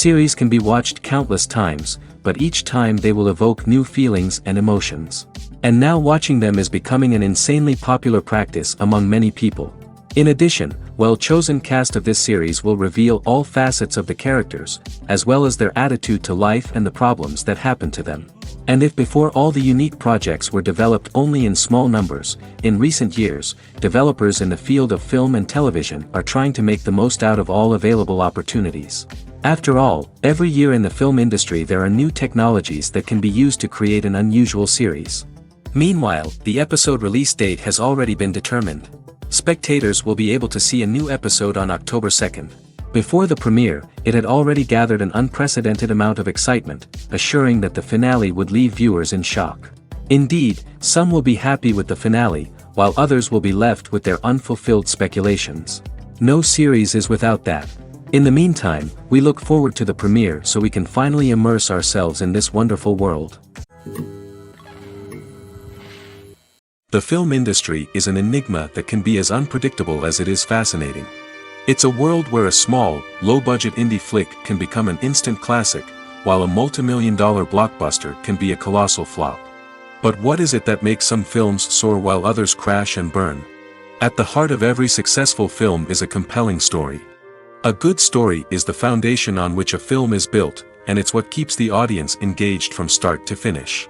Series can be watched countless times, but each time they will evoke new feelings and emotions. And now watching them is becoming an insanely popular practice among many people. In addition, well-chosen cast of this series will reveal all facets of the characters, as well as their attitude to life and the problems that happen to them. And if before all the unique projects were developed only in small numbers, in recent years, developers in the field of film and television are trying to make the most out of all available opportunities. After all, every year in the film industry there are new technologies that can be used to create an unusual series. Meanwhile, the episode release date has already been determined. Spectators will be able to see a new episode on October 2nd. Before the premiere, it had already gathered an unprecedented amount of excitement, assuring that the finale would leave viewers in shock. Indeed, some will be happy with the finale, while others will be left with their unfulfilled speculations. No series is without that. In the meantime, we look forward to the premiere so we can finally immerse ourselves in this wonderful world. The film industry is an enigma that can be as unpredictable as it is fascinating. It's a world where a small, low-budget indie flick can become an instant classic, while a multi-million-dollar blockbuster can be a colossal flop. But what is it that makes some films soar while others crash and burn? At the heart of every successful film is a compelling story. A good story is the foundation on which a film is built, and it's what keeps the audience engaged from start to finish.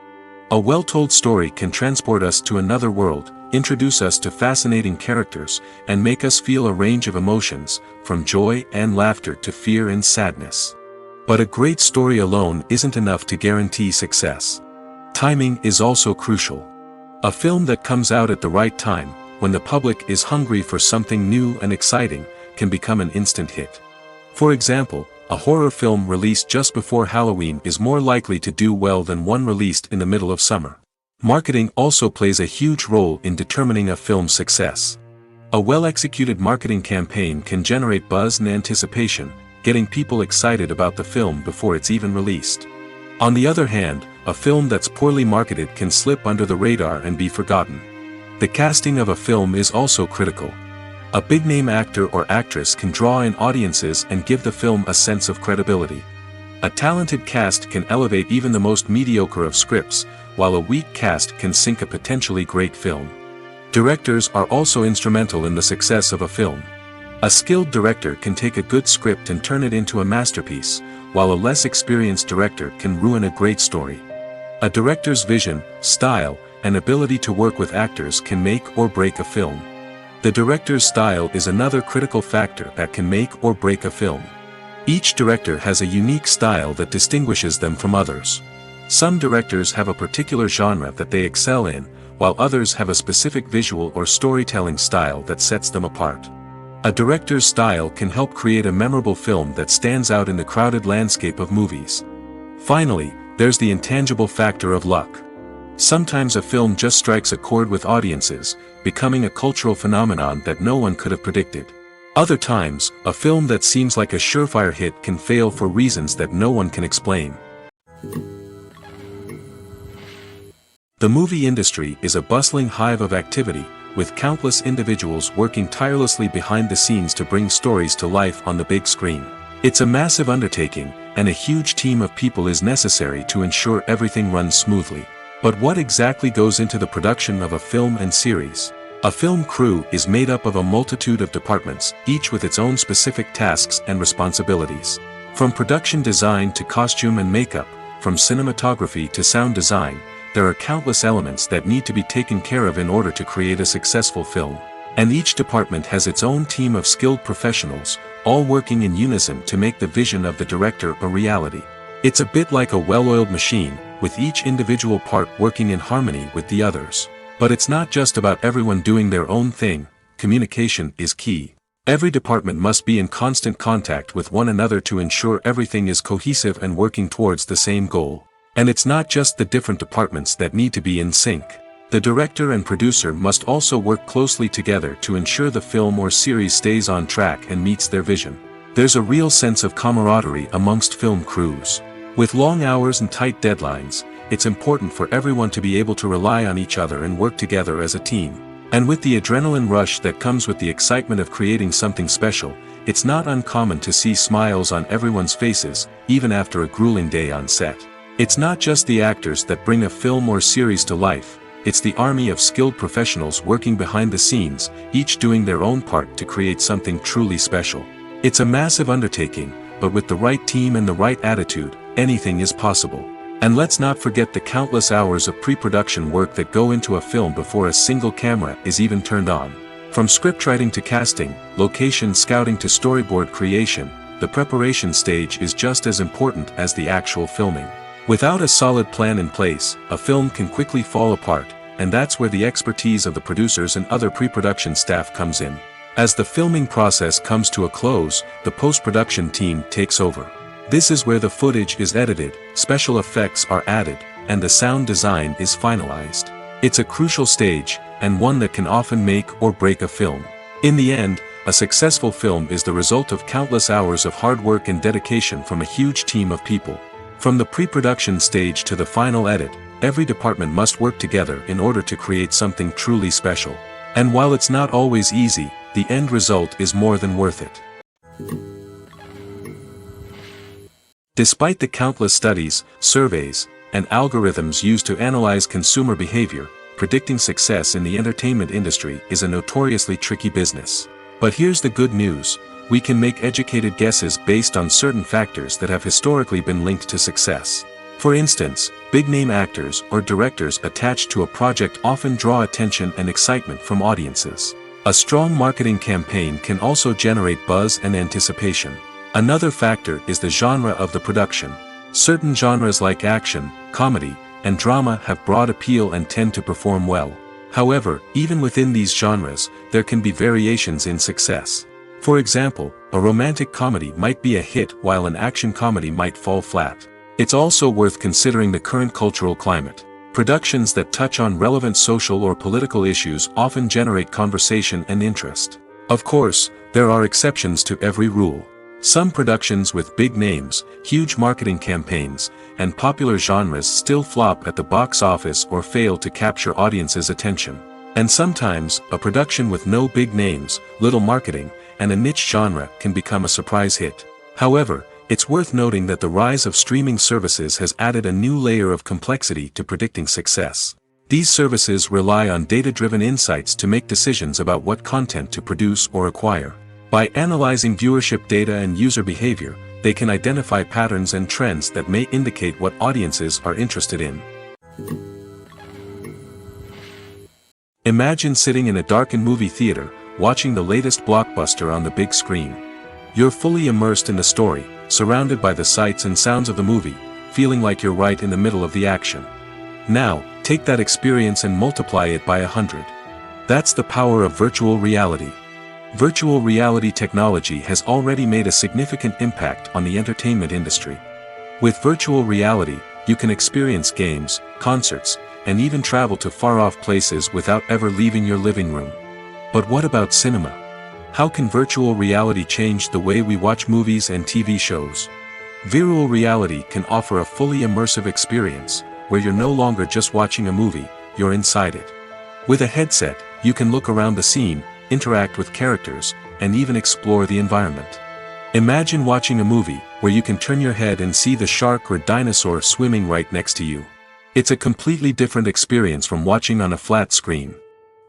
A well-told story can transport us to another world, introduce us to fascinating characters, and make us feel a range of emotions, from joy and laughter to fear and sadness. But a great story alone isn't enough to guarantee success. Timing is also crucial. A film that comes out at the right time, when the public is hungry for something new and exciting, can become an instant hit. For example, a horror film released just before Halloween is more likely to do well than one released in the middle of summer. Marketing also plays a huge role in determining a film's success. A well-executed marketing campaign can generate buzz and anticipation, getting people excited about the film before it's even released. On the other hand, a film that's poorly marketed can slip under the radar and be forgotten. The casting of a film is also critical. A big-name actor or actress can draw in audiences and give the film a sense of credibility. A talented cast can elevate even the most mediocre of scripts, while a weak cast can sink a potentially great film. Directors are also instrumental in the success of a film. A skilled director can take a good script and turn it into a masterpiece, while a less experienced director can ruin a great story. A director's vision, style, and ability to work with actors can make or break a film. The director's style is another critical factor that can make or break a film. Each director has a unique style that distinguishes them from others. Some directors have a particular genre that they excel in, while others have a specific visual or storytelling style that sets them apart. A director's style can help create a memorable film that stands out in the crowded landscape of movies. Finally, there's the intangible factor of luck. Sometimes a film just strikes a chord with audiences, becoming a cultural phenomenon that no one could have predicted. Other times, a film that seems like a surefire hit can fail for reasons that no one can explain. The movie industry is a bustling hive of activity, with countless individuals working tirelessly behind the scenes to bring stories to life on the big screen. It's a massive undertaking, and a huge team of people is necessary to ensure everything runs smoothly. But what exactly goes into the production of a film and series? A film crew is made up of a multitude of departments, each with its own specific tasks and responsibilities. From production design to costume and makeup, from cinematography to sound design, there are countless elements that need to be taken care of in order to create a successful film. And each department has its own team of skilled professionals, all working in unison to make the vision of the director a reality. It's a bit like a well-oiled machine, with each individual part working in harmony with the others. But it's not just about everyone doing their own thing. Communication is key. Every department must be in constant contact with one another to ensure everything is cohesive and working towards the same goal. And it's not just the different departments that need to be in sync. The director and producer must also work closely together to ensure the film or series stays on track and meets their vision. There's a real sense of camaraderie amongst film crews. With long hours and tight deadlines, it's important for everyone to be able to rely on each other and work together as a team. And with the adrenaline rush that comes with the excitement of creating something special, it's not uncommon to see smiles on everyone's faces, even after a grueling day on set. It's not just the actors that bring a film or series to life, it's the army of skilled professionals working behind the scenes, each doing their own part to create something truly special. It's a massive undertaking, but with the right team and the right attitude, anything is possible. And let's not forget the countless hours of pre-production work that go into a film before a single camera is even turned on. From scriptwriting to casting, location scouting to storyboard creation, the preparation stage is just as important as the actual filming. Without a solid plan in place, a film can quickly fall apart, and that's where the expertise of the producers and other pre-production staff comes in. As the filming process comes to a close, the post-production team takes over. This is where the footage is edited, special effects are added, and the sound design is finalized. It's a crucial stage, and one that can often make or break a film. In the end, a successful film is the result of countless hours of hard work and dedication from a huge team of people. From the pre-production stage to the final edit, every department must work together in order to create something truly special. And while it's not always easy, the end result is more than worth it. Despite the countless studies, surveys, and algorithms used to analyze consumer behavior, predicting success in the entertainment industry is a notoriously tricky business. But here's the good news: we can make educated guesses based on certain factors that have historically been linked to success. For instance, big-name actors or directors attached to a project often draw attention and excitement from audiences. A strong marketing campaign can also generate buzz and anticipation. Another factor is the genre of the production. Certain genres like action, comedy, and drama have broad appeal and tend to perform well. However, even within these genres, there can be variations in success. For example, a romantic comedy might be a hit while an action comedy might fall flat. It's also worth considering the current cultural climate. Productions that touch on relevant social or political issues often generate conversation and interest. Of course, there are exceptions to every rule. Some productions with big names, huge marketing campaigns, and popular genres still flop at the box office or fail to capture audiences' attention. And sometimes, a production with no big names, little marketing, and a niche genre can become a surprise hit. However, it's worth noting that the rise of streaming services has added a new layer of complexity to predicting success. These services rely on data-driven insights to make decisions about what content to produce or acquire. By analyzing viewership data and user behavior, they can identify patterns and trends that may indicate what audiences are interested in. Imagine sitting in a darkened movie theater, watching the latest blockbuster on the big screen. You're fully immersed in the story, surrounded by the sights and sounds of the movie, feeling like you're right in the middle of the action. Now, take that experience and multiply it by 100. That's the power of virtual reality. Virtual reality technology has already made a significant impact on the entertainment industry. With virtual reality, you can experience games, concerts, and even travel to far-off places without ever leaving your living room. But what about cinema? How can virtual reality change the way we watch movies and TV shows? Virtual reality can offer a fully immersive experience, where you're no longer just watching a movie, you're inside it. With a headset, you can look around the scene, interact with characters, and even explore the environment. Imagine watching a movie where you can turn your head and see the shark or dinosaur swimming right next to you. It's a completely different experience from watching on a flat screen.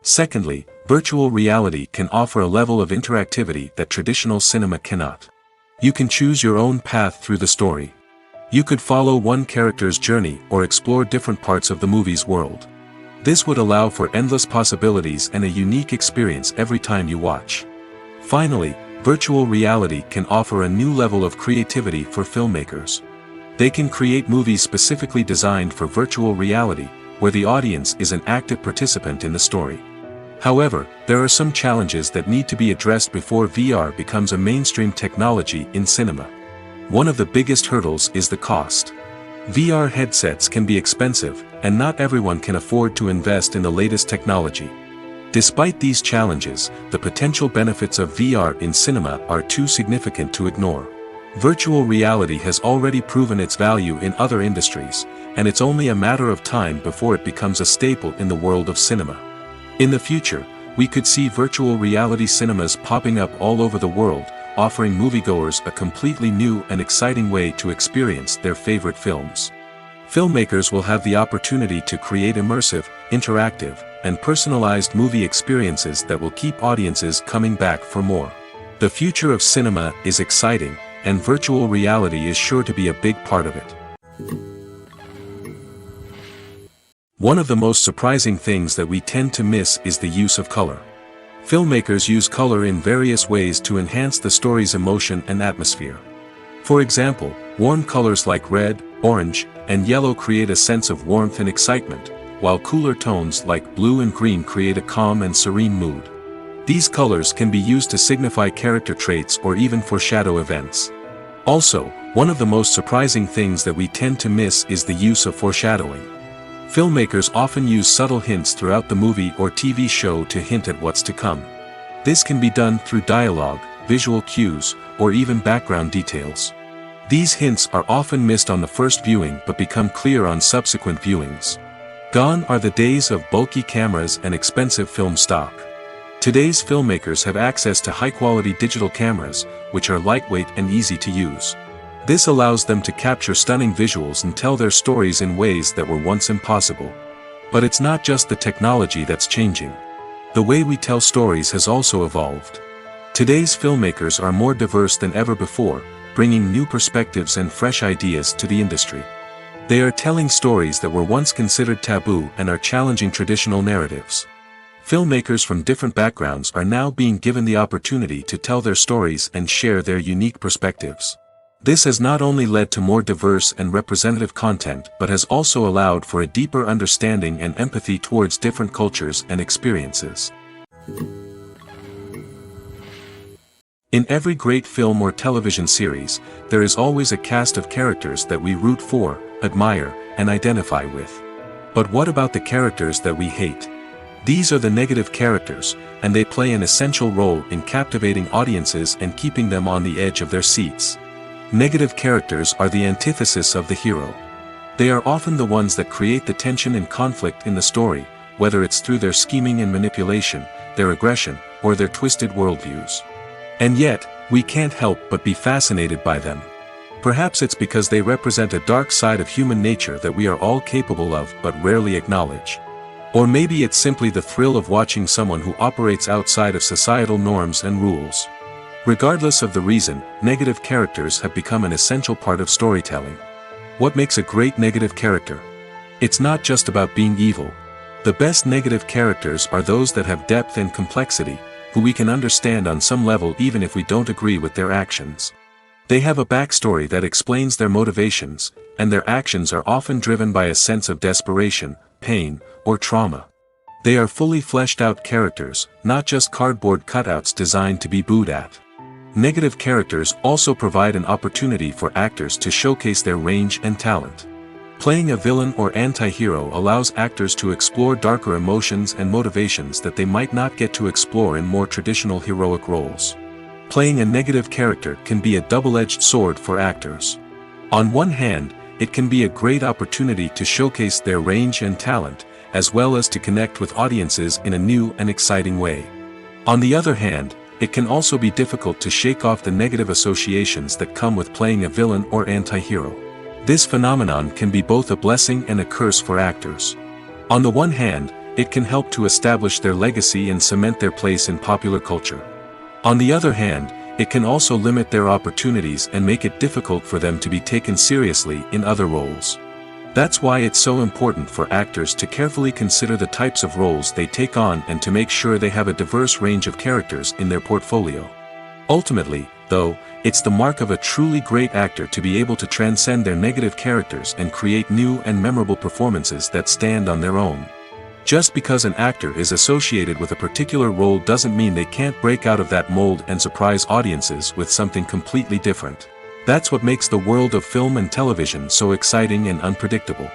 Secondly, virtual reality can offer a level of interactivity that traditional cinema cannot. You can choose your own path through the story. You could follow one character's journey or explore different parts of the movie's world. This would allow for endless possibilities and a unique experience every time you watch. Finally, virtual reality can offer a new level of creativity for filmmakers. They can create movies specifically designed for virtual reality, where the audience is an active participant in the story. However, there are some challenges that need to be addressed before VR becomes a mainstream technology in cinema. One of the biggest hurdles is the cost. VR headsets can be expensive, and not everyone can afford to invest in the latest technology. Despite these challenges, the potential benefits of VR in cinema are too significant to ignore. Virtual reality has already proven its value in other industries, and it's only a matter of time before it becomes a staple in the world of cinema. In the future, we could see virtual reality cinemas popping up all over the world, offering moviegoers a completely new and exciting way to experience their favorite films. Filmmakers will have the opportunity to create immersive, interactive, and personalized movie experiences that will keep audiences coming back for more. The future of cinema is exciting, and virtual reality is sure to be a big part of it. One of the most surprising things that we tend to miss is the use of color. Filmmakers use color in various ways to enhance the story's emotion and atmosphere. For example, warm colors like red, orange, and yellow create a sense of warmth and excitement, while cooler tones like blue and green create a calm and serene mood. These colors can be used to signify character traits or even foreshadow events. Also, one of the most surprising things that we tend to miss is the use of foreshadowing. Filmmakers often use subtle hints throughout the movie or TV show to hint at what's to come. This can be done through dialogue, visual cues, or even background details. These hints are often missed on the first viewing but become clear on subsequent viewings. Gone are the days of bulky cameras and expensive film stock. Today's filmmakers have access to high-quality digital cameras, which are lightweight and easy to use. This allows them to capture stunning visuals and tell their stories in ways that were once impossible. But it's not just the technology that's changing. The way we tell stories has also evolved. Today's filmmakers are more diverse than ever before, bringing new perspectives and fresh ideas to the industry. They are telling stories that were once considered taboo and are challenging traditional narratives. Filmmakers from different backgrounds are now being given the opportunity to tell their stories and share their unique perspectives. This has not only led to more diverse and representative content but has also allowed for a deeper understanding and empathy towards different cultures and experiences. In every great film or television series, there is always a cast of characters that we root for, admire, and identify with. But what about the characters that we hate? These are the negative characters, and they play an essential role in captivating audiences and keeping them on the edge of their seats. Negative characters are the antithesis of the hero. They are often the ones that create the tension and conflict in the story, whether it's through their scheming and manipulation, their aggression, or their twisted worldviews. And yet, we can't help but be fascinated by them. Perhaps it's because they represent a dark side of human nature that we are all capable of but rarely acknowledge. Or maybe it's simply the thrill of watching someone who operates outside of societal norms and rules. Regardless of the reason, negative characters have become an essential part of storytelling. What makes a great negative character? It's not just about being evil. The best negative characters are those that have depth and complexity, who we can understand on some level even if we don't agree with their actions. They have a backstory that explains their motivations, and their actions are often driven by a sense of desperation, pain, or trauma. They are fully fleshed out characters, not just cardboard cutouts designed to be booed at. Negative characters also provide an opportunity for actors to showcase their range and talent. Playing a villain or anti-hero allows actors to explore darker emotions and motivations that they might not get to explore in more traditional heroic roles. Playing a negative character can be a double-edged sword for actors. On one hand, it can be a great opportunity to showcase their range and talent, as well as to connect with audiences in a new and exciting way. On the other hand, it can also be difficult to shake off the negative associations that come with playing a villain or anti-hero. This phenomenon can be both a blessing and a curse for actors. On the one hand, it can help to establish their legacy and cement their place in popular culture. On the other hand, it can also limit their opportunities and make it difficult for them to be taken seriously in other roles. That's why it's so important for actors to carefully consider the types of roles they take on and to make sure they have a diverse range of characters in their portfolio. Ultimately, though, it's the mark of a truly great actor to be able to transcend their negative characters and create new and memorable performances that stand on their own. Just because an actor is associated with a particular role doesn't mean they can't break out of that mold and surprise audiences with something completely different. That's what makes the world of film and television so exciting and unpredictable.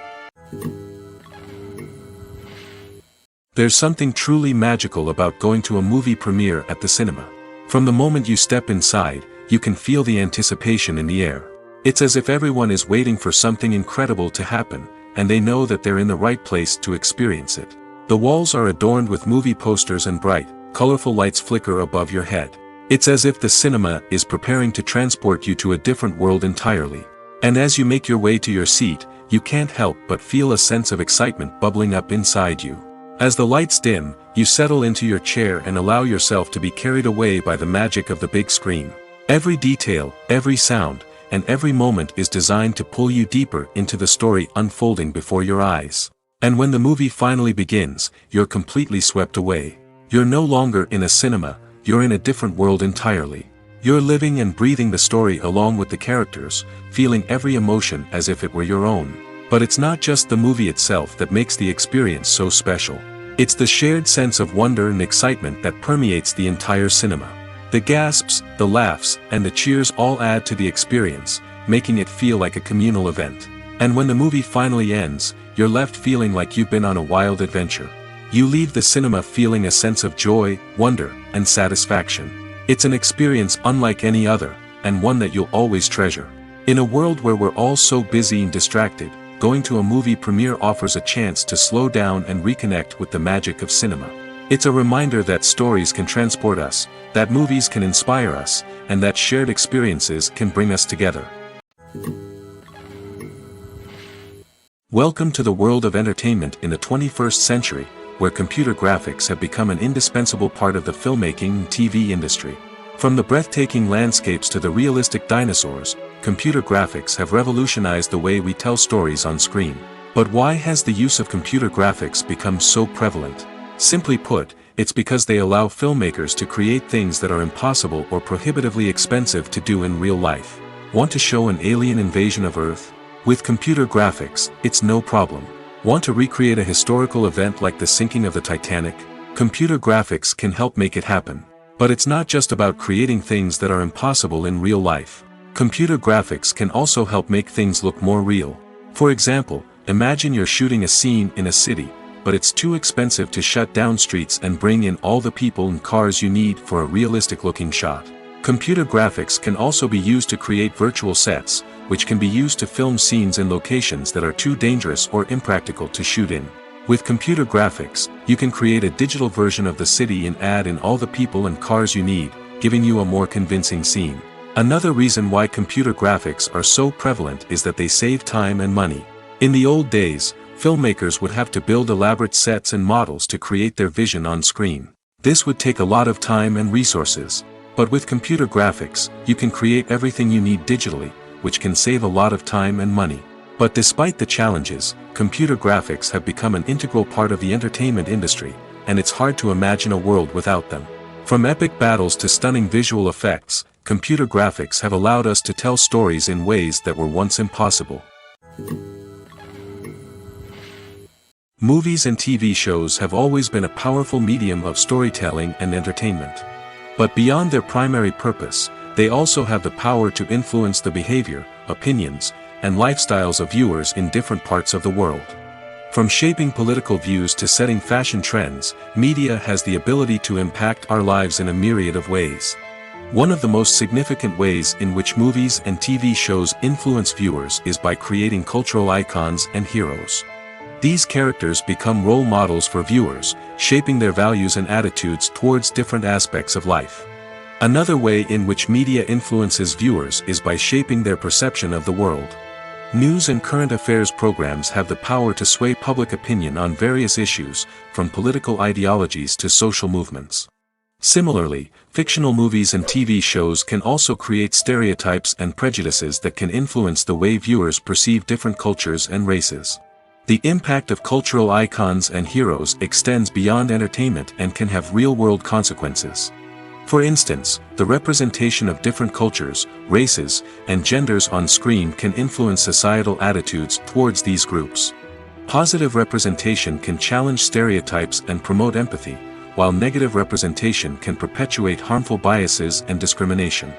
There's something truly magical about going to a movie premiere at the cinema. From the moment you step inside, you can feel the anticipation in the air. It's as if everyone is waiting for something incredible to happen, and they know that they're in the right place to experience it. The walls are adorned with movie posters and bright, colorful lights flicker above your head. It's as if the cinema is preparing to transport you to a different world entirely. And as you make your way to your seat, you can't help but feel a sense of excitement bubbling up inside you. As the lights dim, you settle into your chair and allow yourself to be carried away by the magic of the big screen. Every detail, every sound, and every moment is designed to pull you deeper into the story unfolding before your eyes. And when the movie finally begins, you're completely swept away. You're no longer in a cinema, you're in a different world entirely. You're living and breathing the story along with the characters, feeling every emotion as if it were your own. But it's not just the movie itself that makes the experience so special. It's the shared sense of wonder and excitement that permeates the entire cinema. The gasps, the laughs, and the cheers all add to the experience, making it feel like a communal event. And when the movie finally ends, you're left feeling like you've been on a wild adventure. You leave the cinema feeling a sense of joy, wonder, and satisfaction. It's an experience unlike any other, and one that you'll always treasure. In a world where we're all so busy and distracted, going to a movie premiere offers a chance to slow down and reconnect with the magic of cinema. It's a reminder that stories can transport us, that movies can inspire us, and that shared experiences can bring us together. Welcome to the world of entertainment in the 21st century, where computer graphics have become an indispensable part of the filmmaking and TV industry. From the breathtaking landscapes to the realistic dinosaurs, computer graphics have revolutionized the way we tell stories on screen. But why has the use of computer graphics become so prevalent? Simply put, it's because they allow filmmakers to create things that are impossible or prohibitively expensive to do in real life. Want to show an alien invasion of Earth? With computer graphics, it's no problem. Want to recreate a historical event like the sinking of the Titanic? Computer graphics can help make it happen. But it's not just about creating things that are impossible in real life. Computer graphics can also help make things look more real. For example, imagine you're shooting a scene in a city, but it's too expensive to shut down streets and bring in all the people and cars you need for a realistic-looking shot. Computer graphics can also be used to create virtual sets, which can be used to film scenes in locations that are too dangerous or impractical to shoot in. With computer graphics, you can create a digital version of the city and add in all the people and cars you need, giving you a more convincing scene. Another reason why computer graphics are so prevalent is that they save time and money. In the old days, filmmakers would have to build elaborate sets and models to create their vision on screen. This would take a lot of time and resources. But with computer graphics, you can create everything you need digitally, which can save a lot of time and money. But despite the challenges, computer graphics have become an integral part of the entertainment industry, and it's hard to imagine a world without them. From epic battles to stunning visual effects, computer graphics have allowed us to tell stories in ways that were once impossible. Movies and TV shows have always been a powerful medium of storytelling and entertainment. But beyond their primary purpose, they also have the power to influence the behavior, opinions, and lifestyles of viewers in different parts of the world. From shaping political views to setting fashion trends, media has the ability to impact our lives in a myriad of ways. One of the most significant ways in which movies and TV shows influence viewers is by creating cultural icons and heroes. These characters become role models for viewers, shaping their values and attitudes towards different aspects of life. Another way in which media influences viewers is by shaping their perception of the world. News and current affairs programs have the power to sway public opinion on various issues, from political ideologies to social movements. Similarly, fictional movies and TV shows can also create stereotypes and prejudices that can influence the way viewers perceive different cultures and races. The impact of cultural icons and heroes extends beyond entertainment and can have real-world consequences. For instance, the representation of different cultures, races, and genders on screen can influence societal attitudes towards these groups. Positive representation can challenge stereotypes and promote empathy, while negative representation can perpetuate harmful biases and discrimination.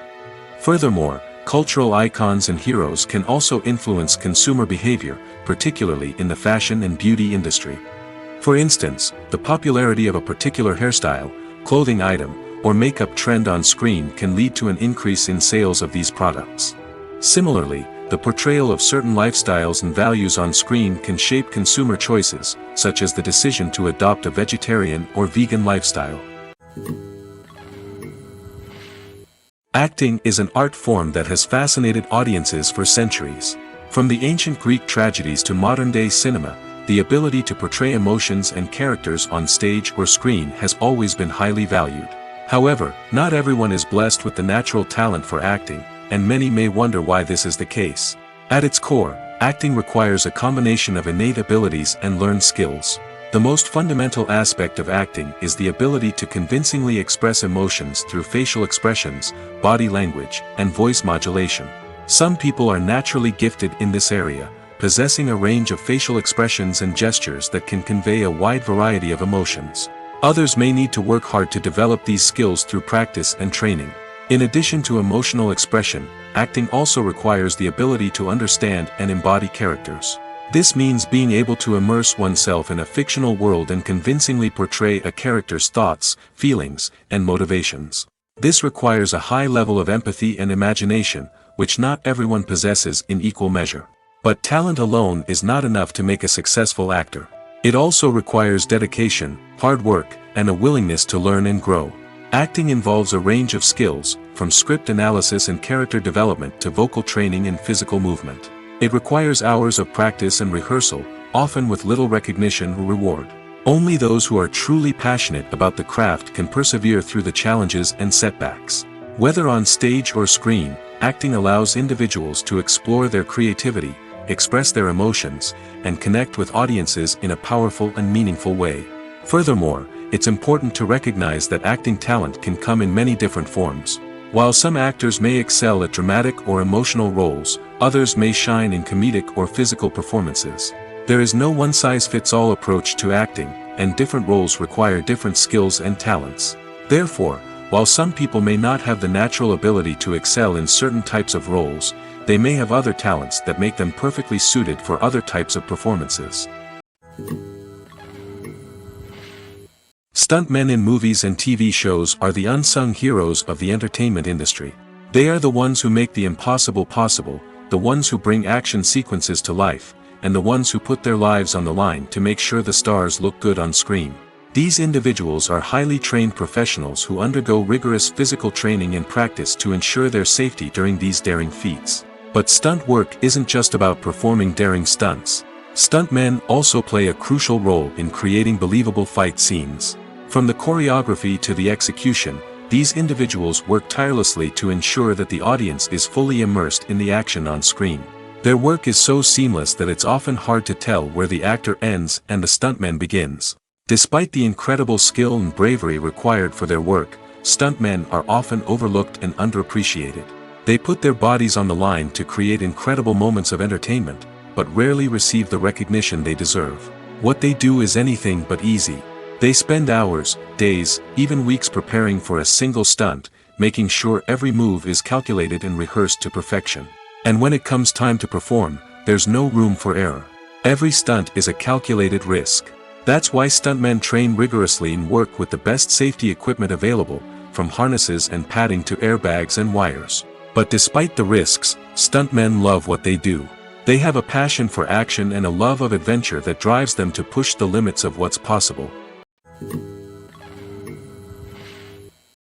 Furthermore, cultural icons and heroes can also influence consumer behavior, particularly in the fashion and beauty industry. For instance, the popularity of a particular hairstyle, clothing item, or makeup trend on screen can lead to an increase in sales of these products. Similarly, the portrayal of certain lifestyles and values on screen can shape consumer choices, such as the decision to adopt a vegetarian or vegan lifestyle. Acting is an art form that has fascinated audiences for centuries. From the ancient Greek tragedies to modern-day cinema, the ability to portray emotions and characters on stage or screen has always been highly valued. However, not everyone is blessed with the natural talent for acting, and many may wonder why this is the case. At its core, acting requires a combination of innate abilities and learned skills. The most fundamental aspect of acting is the ability to convincingly express emotions through facial expressions, body language, and voice modulation. Some people are naturally gifted in this area, possessing a range of facial expressions and gestures that can convey a wide variety of emotions. Others may need to work hard to develop these skills through practice and training. In addition to emotional expression, acting also requires the ability to understand and embody characters. This means being able to immerse oneself in a fictional world and convincingly portray a character's thoughts, feelings, and motivations. This requires a high level of empathy and imagination, which not everyone possesses in equal measure. But talent alone is not enough to make a successful actor. It also requires dedication, hard work, and a willingness to learn and grow. Acting involves a range of skills, from script analysis and character development to vocal training and physical movement. It requires hours of practice and rehearsal, often with little recognition or reward. Only those who are truly passionate about the craft can persevere through the challenges and setbacks. Whether on stage or screen, acting allows individuals to explore their creativity, express their emotions, and connect with audiences in a powerful and meaningful way. Furthermore, it's important to recognize that acting talent can come in many different forms. While some actors may excel at dramatic or emotional roles, others may shine in comedic or physical performances. There is no one-size-fits-all approach to acting, and different roles require different skills and talents. Therefore, while some people may not have the natural ability to excel in certain types of roles, they may have other talents that make them perfectly suited for other types of performances. Stuntmen in movies and TV shows are the unsung heroes of the entertainment industry. They are the ones who make the impossible possible, the ones who bring action sequences to life, and the ones who put their lives on the line to make sure the stars look good on screen. These individuals are highly trained professionals who undergo rigorous physical training and practice to ensure their safety during these daring feats. But stunt work isn't just about performing daring stunts. Stuntmen also play a crucial role in creating believable fight scenes. From the choreography to the execution, these individuals work tirelessly to ensure that the audience is fully immersed in the action on screen. Their work is so seamless that it's often hard to tell where the actor ends and the stuntman begins. Despite the incredible skill and bravery required for their work, stuntmen are often overlooked and underappreciated. They put their bodies on the line to create incredible moments of entertainment, but rarely receive the recognition they deserve. What they do is anything but easy. They spend hours, days, even weeks preparing for a single stunt, making sure every move is calculated and rehearsed to perfection. And when it comes time to perform, there's no room for error. Every stunt is a calculated risk. That's why stuntmen train rigorously and work with the best safety equipment available, from harnesses and padding to airbags and wires. But despite the risks, stuntmen love what they do. They have a passion for action and a love of adventure that drives them to push the limits of what's possible.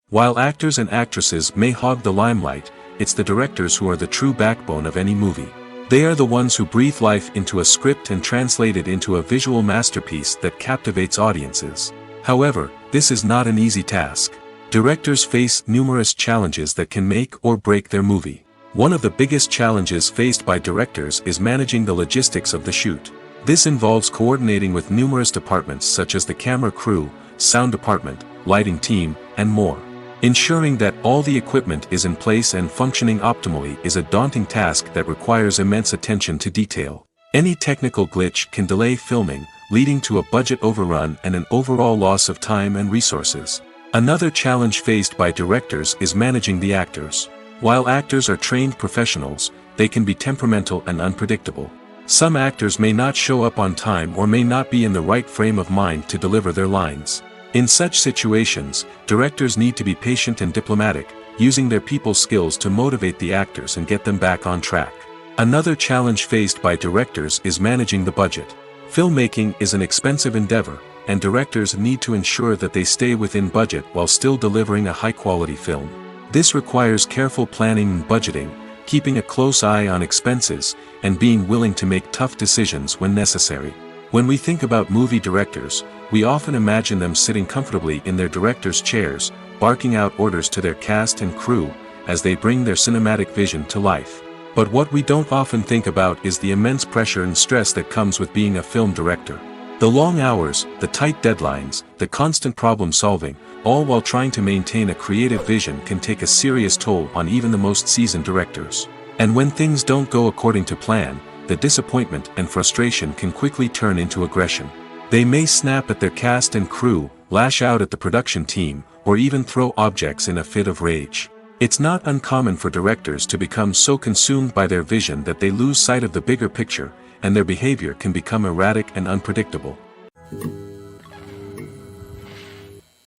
While actors and actresses may hog the limelight, it's the directors who are the true backbone of any movie. They are the ones who breathe life into a script and translate it into a visual masterpiece that captivates audiences. However, this is not an easy task. Directors face numerous challenges that can make or break their movie. One of the biggest challenges faced by directors is managing the logistics of the shoot. This involves coordinating with numerous departments such as the camera crew, sound department, lighting team, and more. Ensuring that all the equipment is in place and functioning optimally is a daunting task that requires immense attention to detail. Any technical glitch can delay filming, leading to a budget overrun and an overall loss of time and resources. Another challenge faced by directors is managing the actors. While actors are trained professionals, they can be temperamental and unpredictable. Some actors may not show up on time or may not be in the right frame of mind to deliver their lines. In such situations, directors need to be patient and diplomatic, using their people skills to motivate the actors and get them back on track. Another challenge faced by directors is managing the budget. Filmmaking is an expensive endeavor, and directors need to ensure that they stay within budget while still delivering a high-quality film. This requires careful planning and budgeting, keeping a close eye on expenses, and being willing to make tough decisions when necessary. When we think about movie directors, we often imagine them sitting comfortably in their director's chairs, barking out orders to their cast and crew, as they bring their cinematic vision to life. But what we don't often think about is the immense pressure and stress that comes with being a film director. The long hours, the tight deadlines, the constant problem solving, all while trying to maintain a creative vision can take a serious toll on even the most seasoned directors. And when things don't go according to plan, the disappointment and frustration can quickly turn into aggression. They may snap at their cast and crew, lash out at the production team, or even throw objects in a fit of rage. It's not uncommon for directors to become so consumed by their vision that they lose sight of the bigger picture, and their behavior can become erratic and unpredictable.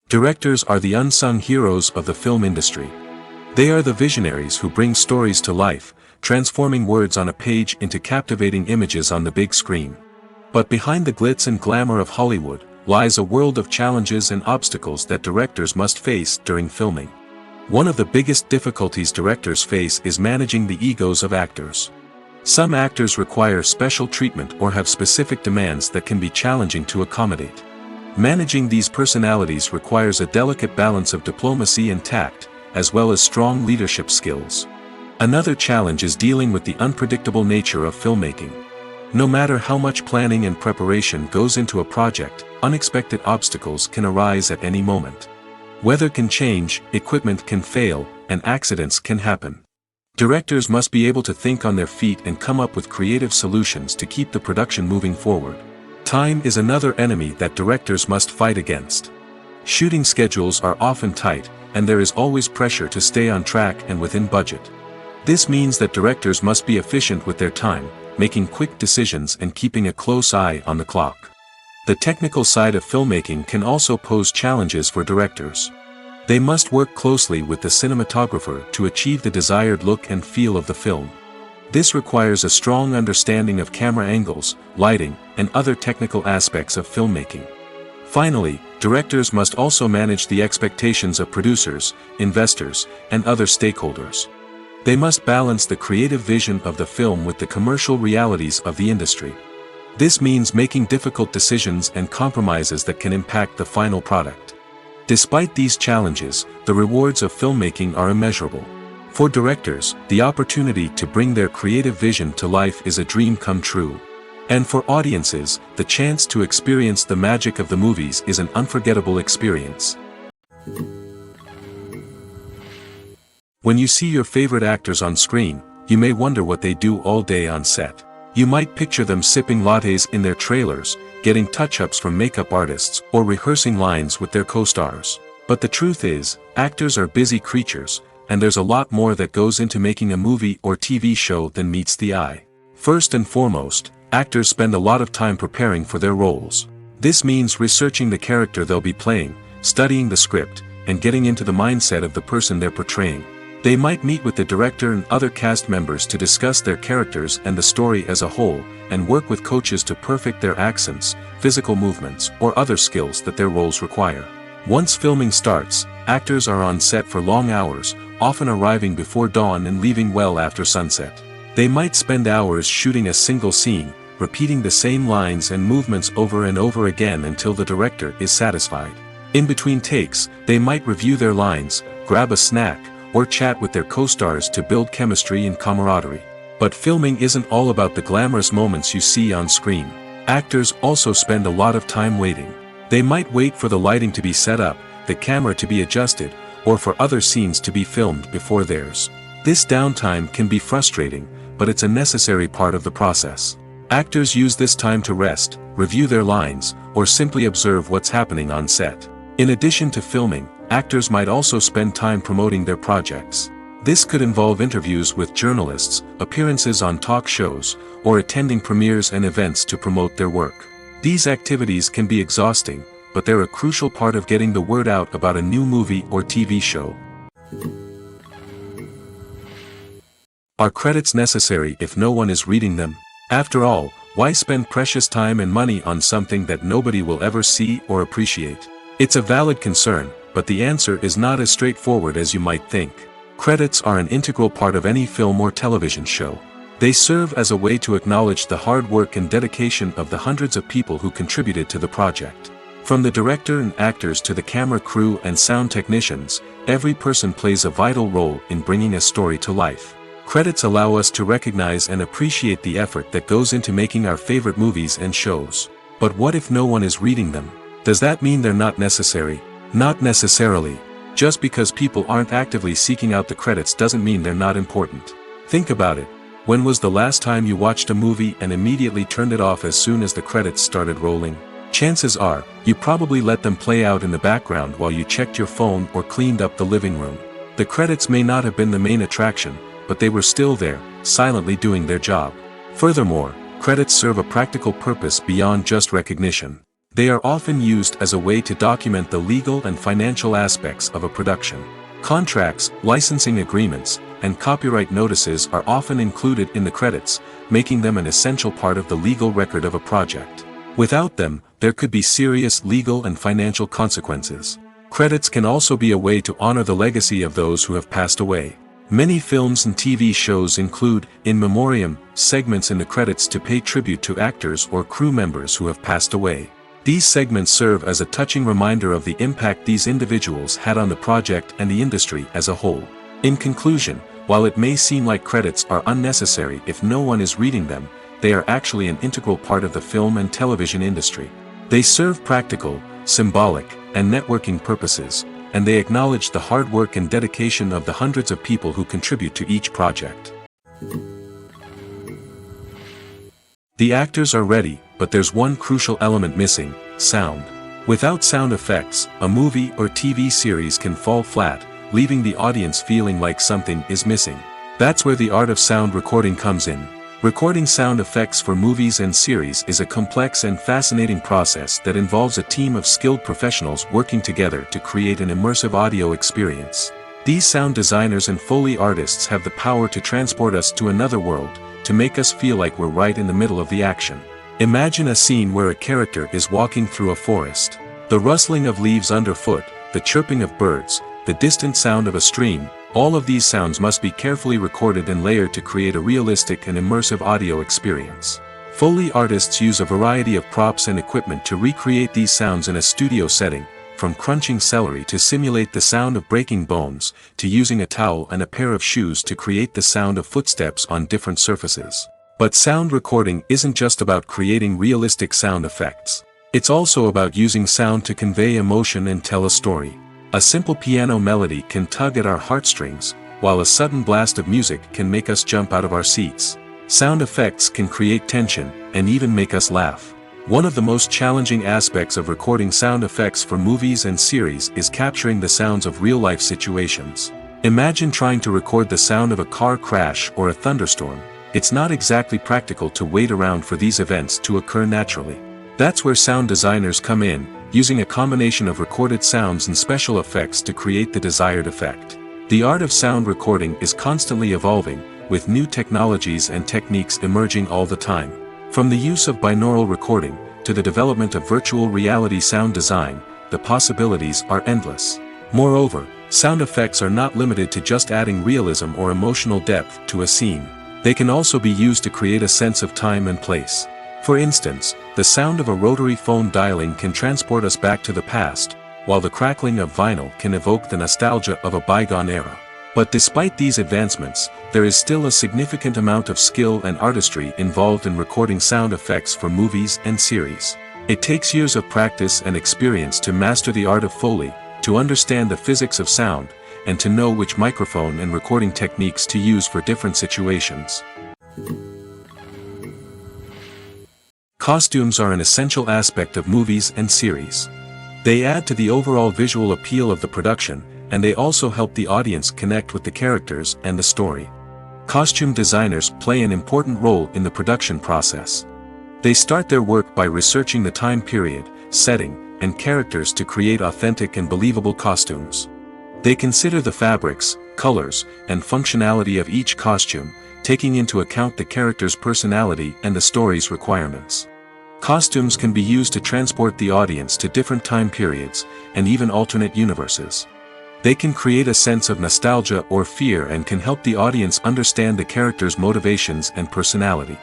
Directors are the unsung heroes of the film industry. They are the visionaries who bring stories to life, transforming words on a page into captivating images on the big screen. But behind the glitz and glamour of Hollywood lies a world of challenges and obstacles that directors must face during filming. One of the biggest difficulties directors face is managing the egos of actors. Some actors require special treatment or have specific demands that can be challenging to accommodate. Managing these personalities requires a delicate balance of diplomacy and tact, as well as strong leadership skills. Another challenge is dealing with the unpredictable nature of filmmaking. No matter how much planning and preparation goes into a project, unexpected obstacles can arise at any moment. Weather can change, equipment can fail, and accidents can happen. Directors must be able to think on their feet and come up with creative solutions to keep the production moving forward. Time is another enemy that directors must fight against. Shooting schedules are often tight, and there is always pressure to stay on track and within budget. This means that directors must be efficient with their time, making quick decisions and keeping a close eye on the clock. The technical side of filmmaking can also pose challenges for directors. They must work closely with the cinematographer to achieve the desired look and feel of the film. This requires a strong understanding of camera angles, lighting, and other technical aspects of filmmaking. Finally, directors must also manage the expectations of producers, investors, and other stakeholders. They must balance the creative vision of the film with the commercial realities of the industry. This means making difficult decisions and compromises that can impact the final product. Despite these challenges, the rewards of filmmaking are immeasurable. For directors, the opportunity to bring their creative vision to life is a dream come true. And for audiences, the chance to experience the magic of the movies is an unforgettable experience. When you see your favorite actors on screen, you may wonder what they do all day on set. You might picture them sipping lattes in their trailers, getting touch-ups from makeup artists, or rehearsing lines with their co-stars. But the truth is, actors are busy creatures, and there's a lot more that goes into making a movie or TV show than meets the eye. First and foremost, actors spend a lot of time preparing for their roles. This means researching the character they'll be playing, studying the script, and getting into the mindset of the person they're portraying. They might meet with the director and other cast members to discuss their characters and the story as a whole, and work with coaches to perfect their accents, physical movements, or other skills that their roles require. Once filming starts, actors are on set for long hours, often arriving before dawn and leaving well after sunset. They might spend hours shooting a single scene, repeating the same lines and movements over and over again until the director is satisfied. In between takes, they might review their lines, grab a snack, or chat with their co-stars to build chemistry and camaraderie. But filming isn't all about the glamorous moments you see on screen. Actors also spend a lot of time waiting. They might wait for the lighting to be set up, the camera to be adjusted, or for other scenes to be filmed before theirs. This downtime can be frustrating, but it's a necessary part of the process. Actors use this time to rest, review their lines, or simply observe what's happening on set. In addition to filming, actors might also spend time promoting their projects. This could involve interviews with journalists, appearances on talk shows, or attending premieres and events to promote their work. These activities can be exhausting, but they're a crucial part of getting the word out about a new movie or TV show. Are credits necessary if no one is reading them? After all, why spend precious time and money on something that nobody will ever see or appreciate? It's a valid concern, but the answer is not as straightforward as you might think. Credits are an integral part of any film or television show. They serve as a way to acknowledge the hard work and dedication of the hundreds of people who contributed to the project. From the director and actors to the camera crew and sound technicians, every person plays a vital role in bringing a story to life. Credits allow us to recognize and appreciate the effort that goes into making our favorite movies and shows. But what if no one is reading them? Does that mean they're not necessary? Not necessarily. Just because people aren't actively seeking out the credits doesn't mean they're not important. Think about it. When was the last time you watched a movie and immediately turned it off as soon as the credits started rolling? Chances are, you probably let them play out in the background while you checked your phone or cleaned up the living room. The credits may not have been the main attraction, but they were still there, silently doing their job. Furthermore, credits serve a practical purpose beyond just recognition. They are often used as a way to document the legal and financial aspects of a production. Contracts, licensing agreements, and copyright notices are often included in the credits, making them an essential part of the legal record of a project. Without them, there could be serious legal and financial consequences. Credits can also be a way to honor the legacy of those who have passed away. Many films and TV shows include, in memoriam, segments in the credits to pay tribute to actors or crew members who have passed away. These segments serve as a touching reminder of the impact these individuals had on the project and the industry as a whole. In conclusion, while it may seem like credits are unnecessary if no one is reading them, they are actually an integral part of the film and television industry. They serve practical, symbolic, and networking purposes, and they acknowledge the hard work and dedication of the hundreds of people who contribute to each project. The actors are ready, but there's one crucial element missing: sound. Without sound effects, a movie or TV series can fall flat, leaving the audience feeling like something is missing. That's where the art of sound recording comes in. Recording sound effects for movies and series is a complex and fascinating process that involves a team of skilled professionals working together to create an immersive audio experience. These sound designers and Foley artists have the power to transport us to another world, to make us feel like we're right in the middle of the action. Imagine a scene where a character is walking through a forest. The rustling of leaves underfoot, the chirping of birds, the distant sound of a stream, all of these sounds must be carefully recorded and layered to create a realistic and immersive audio experience. Foley artists use a variety of props and equipment to recreate these sounds in a studio setting, from crunching celery to simulate the sound of breaking bones, to using a towel and a pair of shoes to create the sound of footsteps on different surfaces. But sound recording isn't just about creating realistic sound effects. It's also about using sound to convey emotion and tell a story. A simple piano melody can tug at our heartstrings, while a sudden blast of music can make us jump out of our seats. Sound effects can create tension, and even make us laugh. One of the most challenging aspects of recording sound effects for movies and series is capturing the sounds of real-life situations. Imagine trying to record the sound of a car crash or a thunderstorm. It's not exactly practical to wait around for these events to occur naturally. That's where sound designers come in, using a combination of recorded sounds and special effects to create the desired effect. The art of sound recording is constantly evolving, with new technologies and techniques emerging all the time. From the use of binaural recording, to the development of virtual reality sound design, the possibilities are endless. Moreover, sound effects are not limited to just adding realism or emotional depth to a scene. They can also be used to create a sense of time and place. For instance, the sound of a rotary phone dialing can transport us back to the past, while the crackling of vinyl can evoke the nostalgia of a bygone era. But despite these advancements, there is still a significant amount of skill and artistry involved in recording sound effects for movies and series. It takes years of practice and experience to master the art of Foley, to understand the physics of sound, and to know which microphone and recording techniques to use for different situations. Costumes are an essential aspect of movies and series. They add to the overall visual appeal of the production, and they also help the audience connect with the characters and the story. Costume designers play an important role in the production process. They start their work by researching the time period, setting, and characters to create authentic and believable costumes. They consider the fabrics, colors, and functionality of each costume, taking into account the character's personality and the story's requirements. Costumes can be used to transport the audience to different time periods, and even alternate universes. They can create a sense of nostalgia or fear and can help the audience understand the character's motivations and personality.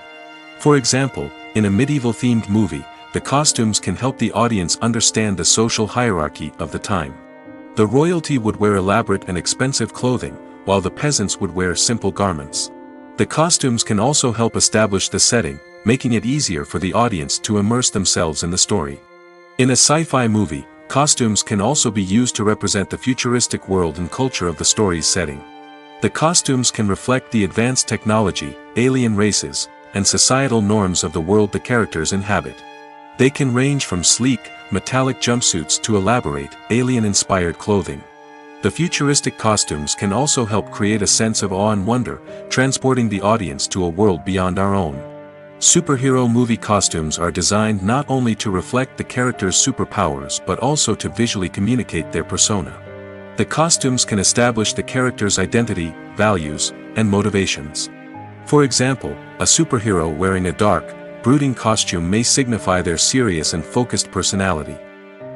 For example, in a medieval-themed movie, the costumes can help the audience understand the social hierarchy of the time. The royalty would wear elaborate and expensive clothing, while the peasants would wear simple garments. The costumes can also help establish the setting, making it easier for the audience to immerse themselves in the story. In a sci-fi movie, costumes can also be used to represent the futuristic world and culture of the story's setting. The costumes can reflect the advanced technology, alien races, and societal norms of the world the characters inhabit. They can range from sleek, metallic jumpsuits to elaborate, alien-inspired clothing. The futuristic costumes can also help create a sense of awe and wonder, transporting the audience to a world beyond our own. Superhero movie costumes are designed not only to reflect the character's superpowers but also to visually communicate their persona. The costumes can establish the character's identity, values, and motivations. For example, a superhero wearing a dark, brooding costume may signify their serious and focused personality.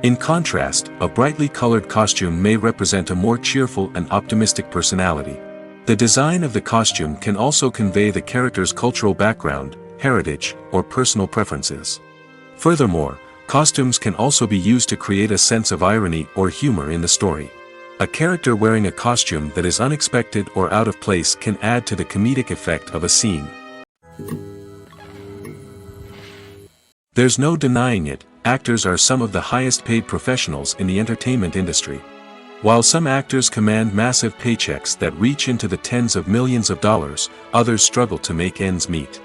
In contrast, a brightly colored costume may represent a more cheerful and optimistic personality. The design of the costume can also convey the character's cultural background, heritage, or personal preferences. Furthermore, costumes can also be used to create a sense of irony or humor in the story. A character wearing a costume that is unexpected or out of place can add to the comedic effect of a scene. There's no denying it, actors are some of the highest paid professionals in the entertainment industry. While some actors command massive paychecks that reach into the tens of millions of dollars, others struggle to make ends meet.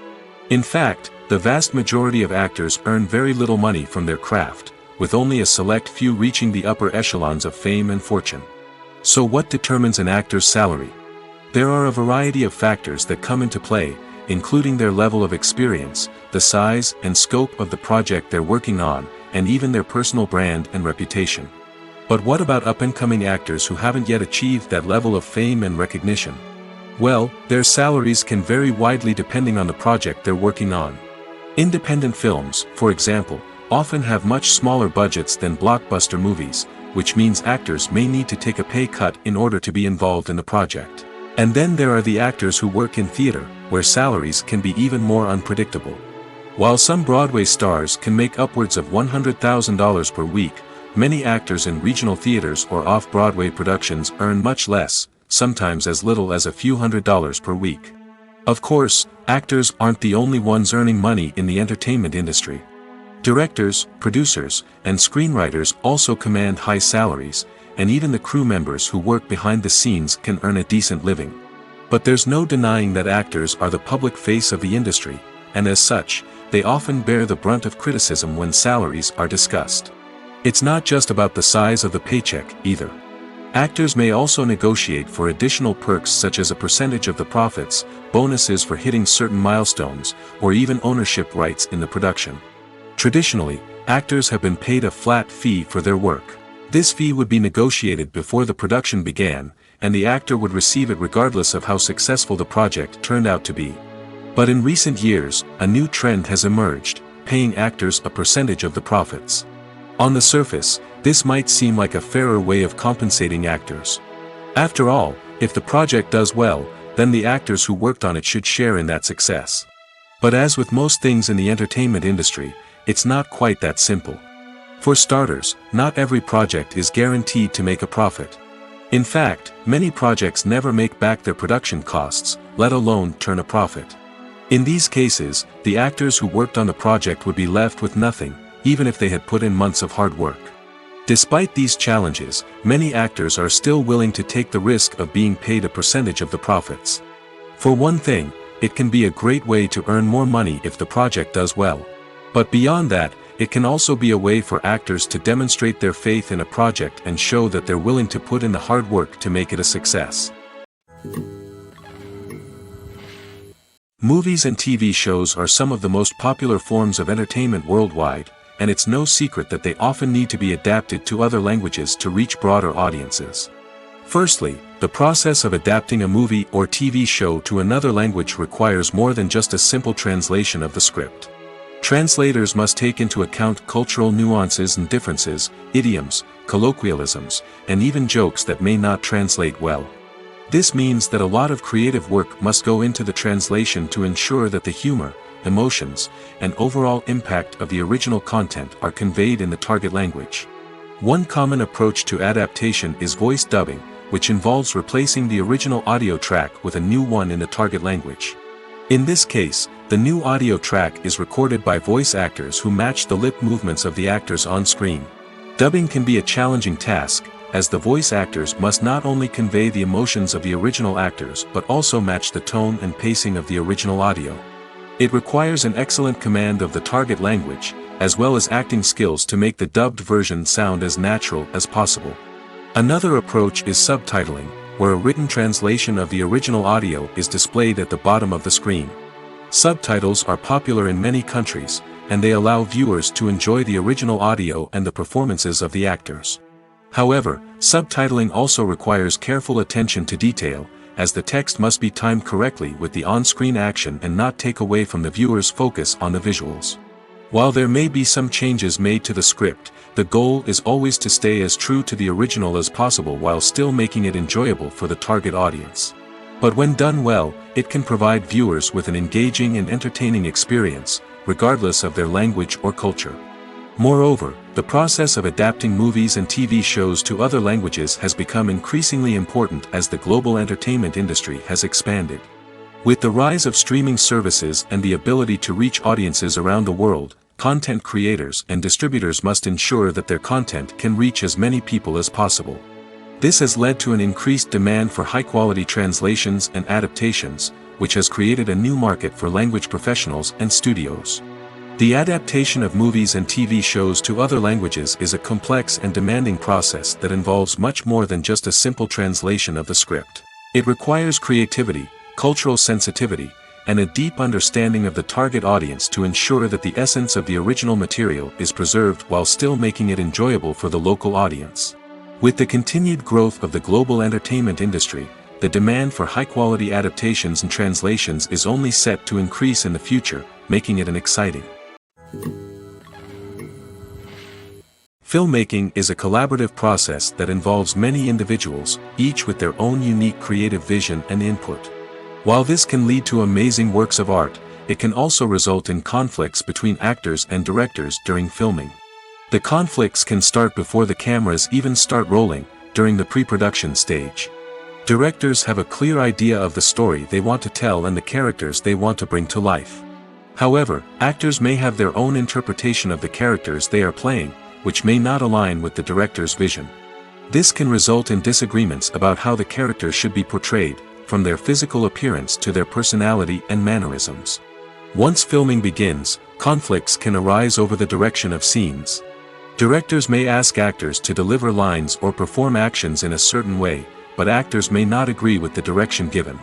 In fact, the vast majority of actors earn very little money from their craft, with only a select few reaching the upper echelons of fame and fortune. So what determines an actor's salary? There are a variety of factors that come into play, including their level of experience, the size and scope of the project they're working on, and even their personal brand and reputation. But what about up-and-coming actors who haven't yet achieved that level of fame and recognition? Well, their salaries can vary widely depending on the project they're working on. Independent films, for example, often have much smaller budgets than blockbuster movies, which means actors may need to take a pay cut in order to be involved in the project. And then there are the actors who work in theater, where salaries can be even more unpredictable. While some Broadway stars can make upwards of $100,000 per week, many actors in regional theaters or off-Broadway productions earn much less, sometimes as little as a few $100s per week. Of course, actors aren't the only ones earning money in the entertainment industry. Directors, producers, and screenwriters also command high salaries, and even the crew members who work behind the scenes can earn a decent living. But there's no denying that actors are the public face of the industry, and as such, they often bear the brunt of criticism when salaries are discussed. It's not just about the size of the paycheck, either. Actors may also negotiate for additional perks such as a percentage of the profits, bonuses for hitting certain milestones, or even ownership rights in the production. Traditionally, actors have been paid a flat fee for their work. This fee would be negotiated before the production began, and the actor would receive it regardless of how successful the project turned out to be. But in recent years, a new trend has emerged, paying actors a percentage of the profits. On the surface, this might seem like a fairer way of compensating actors. After all, if the project does well, then the actors who worked on it should share in that success. But as with most things in the entertainment industry, it's not quite that simple. For starters, not every project is guaranteed to make a profit. In fact, many projects never make back their production costs, let alone turn a profit. In these cases, the actors who worked on the project would be left with nothing, even if they had put in months of hard work. Despite these challenges, many actors are still willing to take the risk of being paid a percentage of the profits. For one thing, it can be a great way to earn more money if the project does well. But beyond that, it can also be a way for actors to demonstrate their faith in a project and show that they're willing to put in the hard work to make it a success. Movies and TV shows are some of the most popular forms of entertainment worldwide, and it's no secret that they often need to be adapted to other languages to reach broader audiences. Firstly, the process of adapting a movie or TV show to another language requires more than just a simple translation of the script. Translators must take into account cultural nuances and differences, idioms, colloquialisms, and even jokes that may not translate well. This means that a lot of creative work must go into the translation to ensure that the humor, emotions, and overall impact of the original content are conveyed in the target language. One common approach to adaptation is voice dubbing, which involves replacing the original audio track with a new one in the target language. In this case, the new audio track is recorded by voice actors who match the lip movements of the actors on screen. Dubbing can be a challenging task, as the voice actors must not only convey the emotions of the original actors but also match the tone and pacing of the original audio. It requires an excellent command of the target language, as well as acting skills to make the dubbed version sound as natural as possible. Another approach is subtitling, where a written translation of the original audio is displayed at the bottom of the screen. Subtitles are popular in many countries, and they allow viewers to enjoy the original audio and the performances of the actors. However, subtitling also requires careful attention to detail, as the text must be timed correctly with the on-screen action and not take away from the viewer's focus on the visuals. While there may be some changes made to the script, the goal is always to stay as true to the original as possible while still making it enjoyable for the target audience. But when done well, it can provide viewers with an engaging and entertaining experience, regardless of their language or culture. Moreover, the process of adapting movies and TV shows to other languages has become increasingly important as the global entertainment industry has expanded. With the rise of streaming services and the ability to reach audiences around the world, content creators and distributors must ensure that their content can reach as many people as possible. This has led to an increased demand for high-quality translations and adaptations, which has created a new market for language professionals and studios. The adaptation of movies and TV shows to other languages is a complex and demanding process that involves much more than just a simple translation of the script. It requires creativity, cultural sensitivity, and a deep understanding of the target audience to ensure that the essence of the original material is preserved while still making it enjoyable for the local audience. With the continued growth of the global entertainment industry, the demand for high-quality adaptations and translations is only set to increase in the future, making it an exciting. Filmmaking is a collaborative process that involves many individuals, each with their own unique creative vision and input. While this can lead to amazing works of art, it can also result in conflicts between actors and directors during filming. The conflicts can start before the cameras even start rolling, during the pre-production stage. Directors have a clear idea of the story they want to tell and the characters they want to bring to life. However, actors may have their own interpretation of the characters they are playing, which may not align with the director's vision. This can result in disagreements about how the characters should be portrayed, from their physical appearance to their personality and mannerisms. Once filming begins, conflicts can arise over the direction of scenes. Directors may ask actors to deliver lines or perform actions in a certain way, but actors may not agree with the direction given.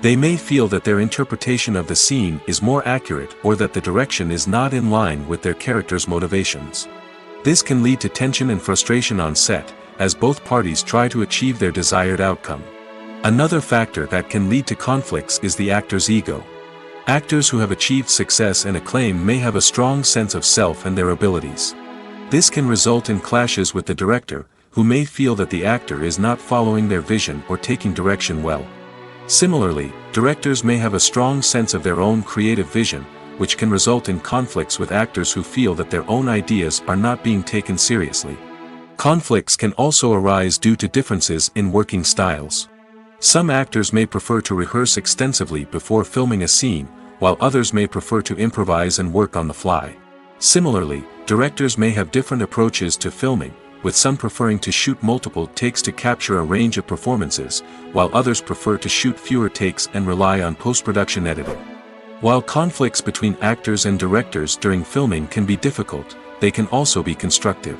They may feel that their interpretation of the scene is more accurate or that the direction is not in line with their character's motivations. This can lead to tension and frustration on set, as both parties try to achieve their desired outcome. Another factor that can lead to conflicts is the actor's ego. Actors who have achieved success and acclaim may have a strong sense of self and their abilities. This can result in clashes with the director, who may feel that the actor is not following their vision or taking direction well. Similarly, directors may have a strong sense of their own creative vision, which can result in conflicts with actors who feel that their own ideas are not being taken seriously. Conflicts can also arise due to differences in working styles. Some actors may prefer to rehearse extensively before filming a scene, while others may prefer to improvise and work on the fly. Similarly, directors may have different approaches to filming, with some preferring to shoot multiple takes to capture a range of performances, while others prefer to shoot fewer takes and rely on post-production editing. While conflicts between actors and directors during filming can be difficult, they can also be constructive.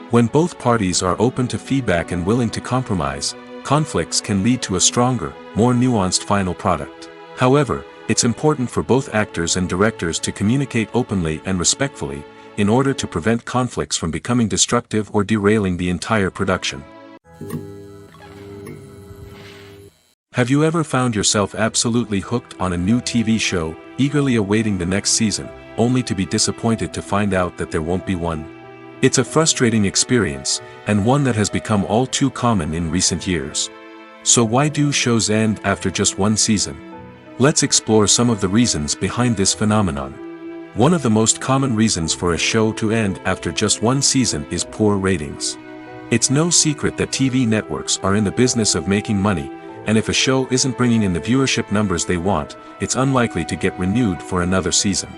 When both parties are open to feedback and willing to compromise, conflicts can lead to a stronger, more nuanced final product. However, it's important for both actors and directors to communicate openly and respectfully, in order to prevent conflicts from becoming destructive or derailing the entire production. Have you ever found yourself absolutely hooked on a new TV show, eagerly awaiting the next season, only to be disappointed to find out that there won't be one. It's a frustrating experience, and one that has become all too common in recent years. So why do shows end after just one season? Let's explore some of the reasons behind this phenomenon. One of the most common reasons for a show to end after just one season is poor ratings. It's no secret that TV networks are in the business of making money, and if a show isn't bringing in the viewership numbers they want, it's unlikely to get renewed for another season.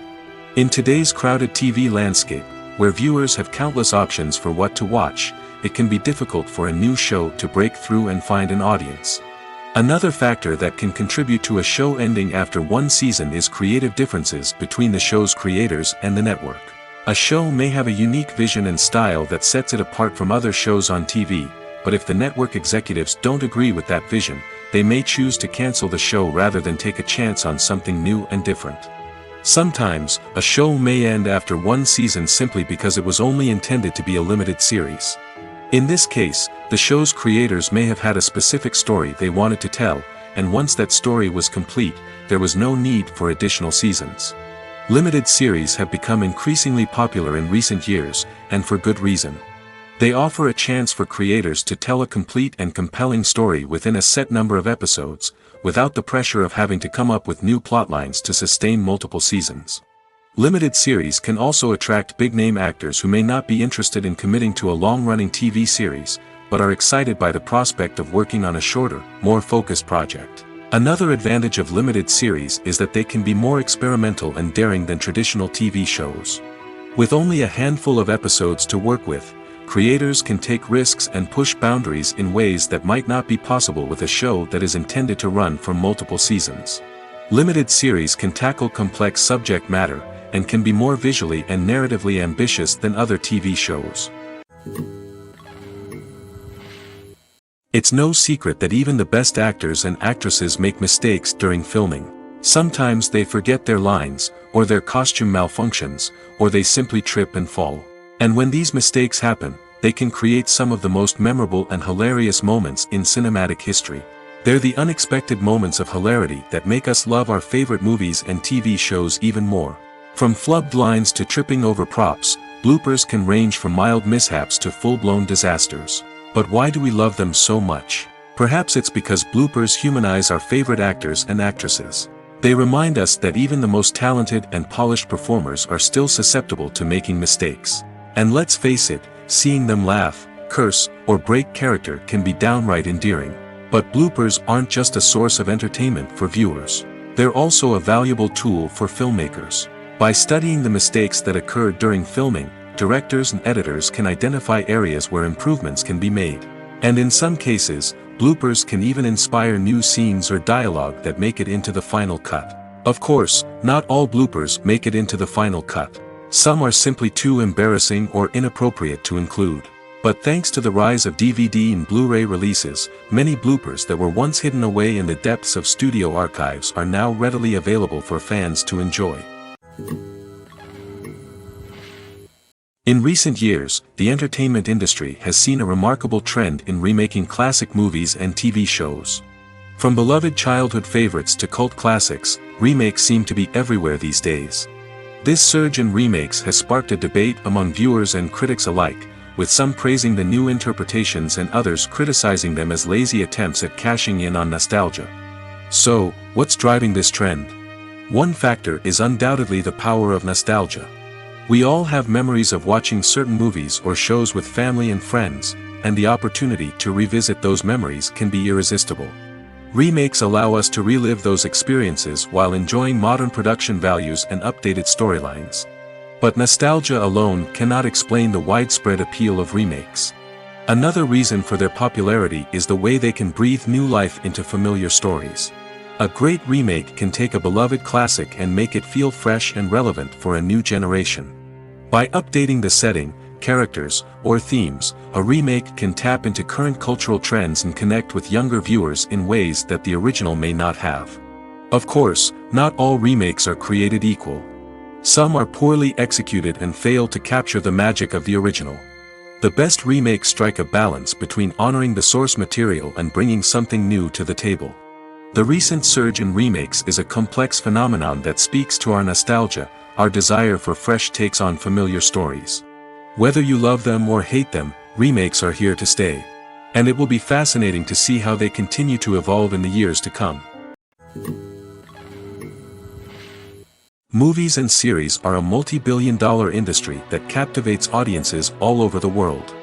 In today's crowded TV landscape, where viewers have countless options for what to watch, it can be difficult for a new show to break through and find an audience. Another factor that can contribute to a show ending after one season is creative differences between the show's creators and the network. A show may have a unique vision and style that sets it apart from other shows on TV, but if the network executives don't agree with that vision, they may choose to cancel the show rather than take a chance on something new and different. Sometimes, a show may end after one season simply because it was only intended to be a limited series. In this case, the show's creators may have had a specific story they wanted to tell, and once that story was complete, there was no need for additional seasons. Limited series have become increasingly popular in recent years, and for good reason. They offer a chance for creators to tell a complete and compelling story within a set number of episodes, without the pressure of having to come up with new plotlines to sustain multiple seasons. Limited series can also attract big-name actors who may not be interested in committing to a long-running TV series, but are excited by the prospect of working on a shorter, more focused project. Another advantage of limited series is that they can be more experimental and daring than traditional TV shows. With only a handful of episodes to work with, creators can take risks and push boundaries in ways that might not be possible with a show that is intended to run for multiple seasons. Limited series can tackle complex subject matter, and can be more visually and narratively ambitious than other TV shows. It's no secret that even the best actors and actresses make mistakes during filming. Sometimes they forget their lines, or their costume malfunctions, or they simply trip and fall. And when these mistakes happen, they can create some of the most memorable and hilarious moments in cinematic history. They're the unexpected moments of hilarity that make us love our favorite movies and TV shows even more. From flubbed lines to tripping over props, bloopers can range from mild mishaps to full-blown disasters. But why do we love them so much? Perhaps it's because bloopers humanize our favorite actors and actresses. They remind us that even the most talented and polished performers are still susceptible to making mistakes. And let's face it, seeing them laugh, curse, or break character can be downright endearing. But bloopers aren't just a source of entertainment for viewers. They're also a valuable tool for filmmakers. By studying the mistakes that occurred during filming, directors and editors can identify areas where improvements can be made. And in some cases, bloopers can even inspire new scenes or dialogue that make it into the final cut. Of course, not all bloopers make it into the final cut. Some are simply too embarrassing or inappropriate to include. But thanks to the rise of DVD and Blu-ray releases, many bloopers that were once hidden away in the depths of studio archives are now readily available for fans to enjoy. In recent years, the entertainment industry has seen a remarkable trend in remaking classic movies and TV shows. From beloved childhood favorites to cult classics, remakes seem to be everywhere these days. This surge in remakes has sparked a debate among viewers and critics alike, with some praising the new interpretations and others criticizing them as lazy attempts at cashing in on nostalgia. So, what's driving this trend? One factor is undoubtedly the power of nostalgia. We all have memories of watching certain movies or shows with family and friends, and the opportunity to revisit those memories can be irresistible. Remakes allow us to relive those experiences while enjoying modern production values and updated storylines. But nostalgia alone cannot explain the widespread appeal of remakes. Another reason for their popularity is the way they can breathe new life into familiar stories. A great remake can take a beloved classic and make it feel fresh and relevant for a new generation. By updating the setting, characters, or themes, a remake can tap into current cultural trends and connect with younger viewers in ways that the original may not have. Of course, not all remakes are created equal. Some are poorly executed and fail to capture the magic of the original. The best remakes strike a balance between honoring the source material and bringing something new to the table. The recent surge in remakes is a complex phenomenon that speaks to our nostalgia, our desire for fresh takes on familiar stories. Whether you love them or hate them, remakes are here to stay. And it will be fascinating to see how they continue to evolve in the years to come. Movies and series are a multi-billion-dollar industry that captivates audiences all over the world.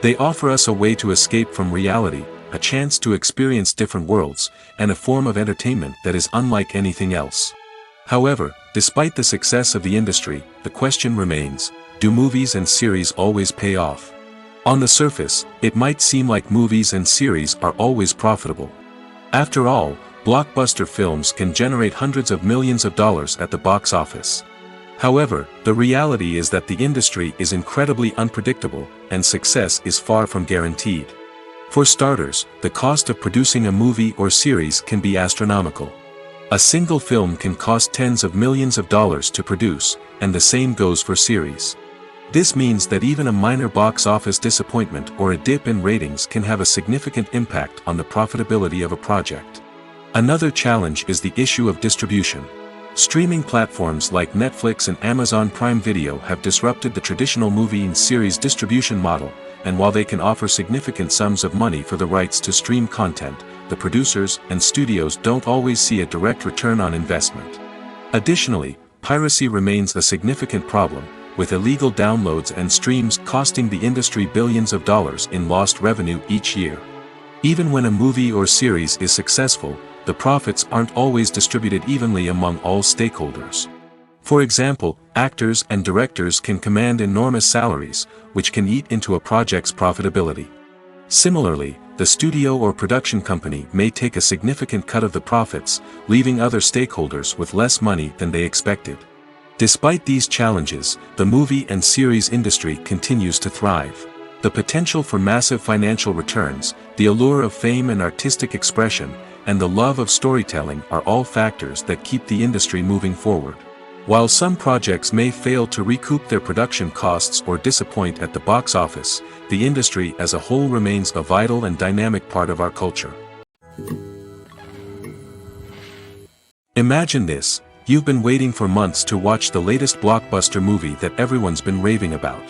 They offer us a way to escape from reality, a chance to experience different worlds, and a form of entertainment that is unlike anything else. However, despite the success of the industry, the question remains, do movies and series always pay off? On the surface, it might seem like movies and series are always profitable. After all, blockbuster films can generate hundreds of millions of dollars at the box office. However, the reality is that the industry is incredibly unpredictable, and success is far from guaranteed. For starters, the cost of producing a movie or series can be astronomical. A single film can cost tens of millions of dollars to produce, and the same goes for series. This means that even a minor box office disappointment or a dip in ratings can have a significant impact on the profitability of a project. Another challenge is the issue of distribution. Streaming platforms like Netflix and Amazon Prime Video have disrupted the traditional movie and series distribution model, and while they can offer significant sums of money for the rights to stream content, the producers and studios don't always see a direct return on investment. Additionally, piracy remains a significant problem, with illegal downloads and streams costing the industry billions of dollars in lost revenue each year. Even when a movie or series is successful, the profits aren't always distributed evenly among all stakeholders. For example, actors and directors can command enormous salaries, which can eat into a project's profitability. Similarly, the studio or production company may take a significant cut of the profits, leaving other stakeholders with less money than they expected. Despite these challenges, the movie and series industry continues to thrive. The potential for massive financial returns, the allure of fame and artistic expression, and the love of storytelling are all factors that keep the industry moving forward. While some projects may fail to recoup their production costs or disappoint at the box office, the industry as a whole remains a vital and dynamic part of our culture. Imagine this: you've been waiting for months to watch the latest blockbuster movie that everyone's been raving about.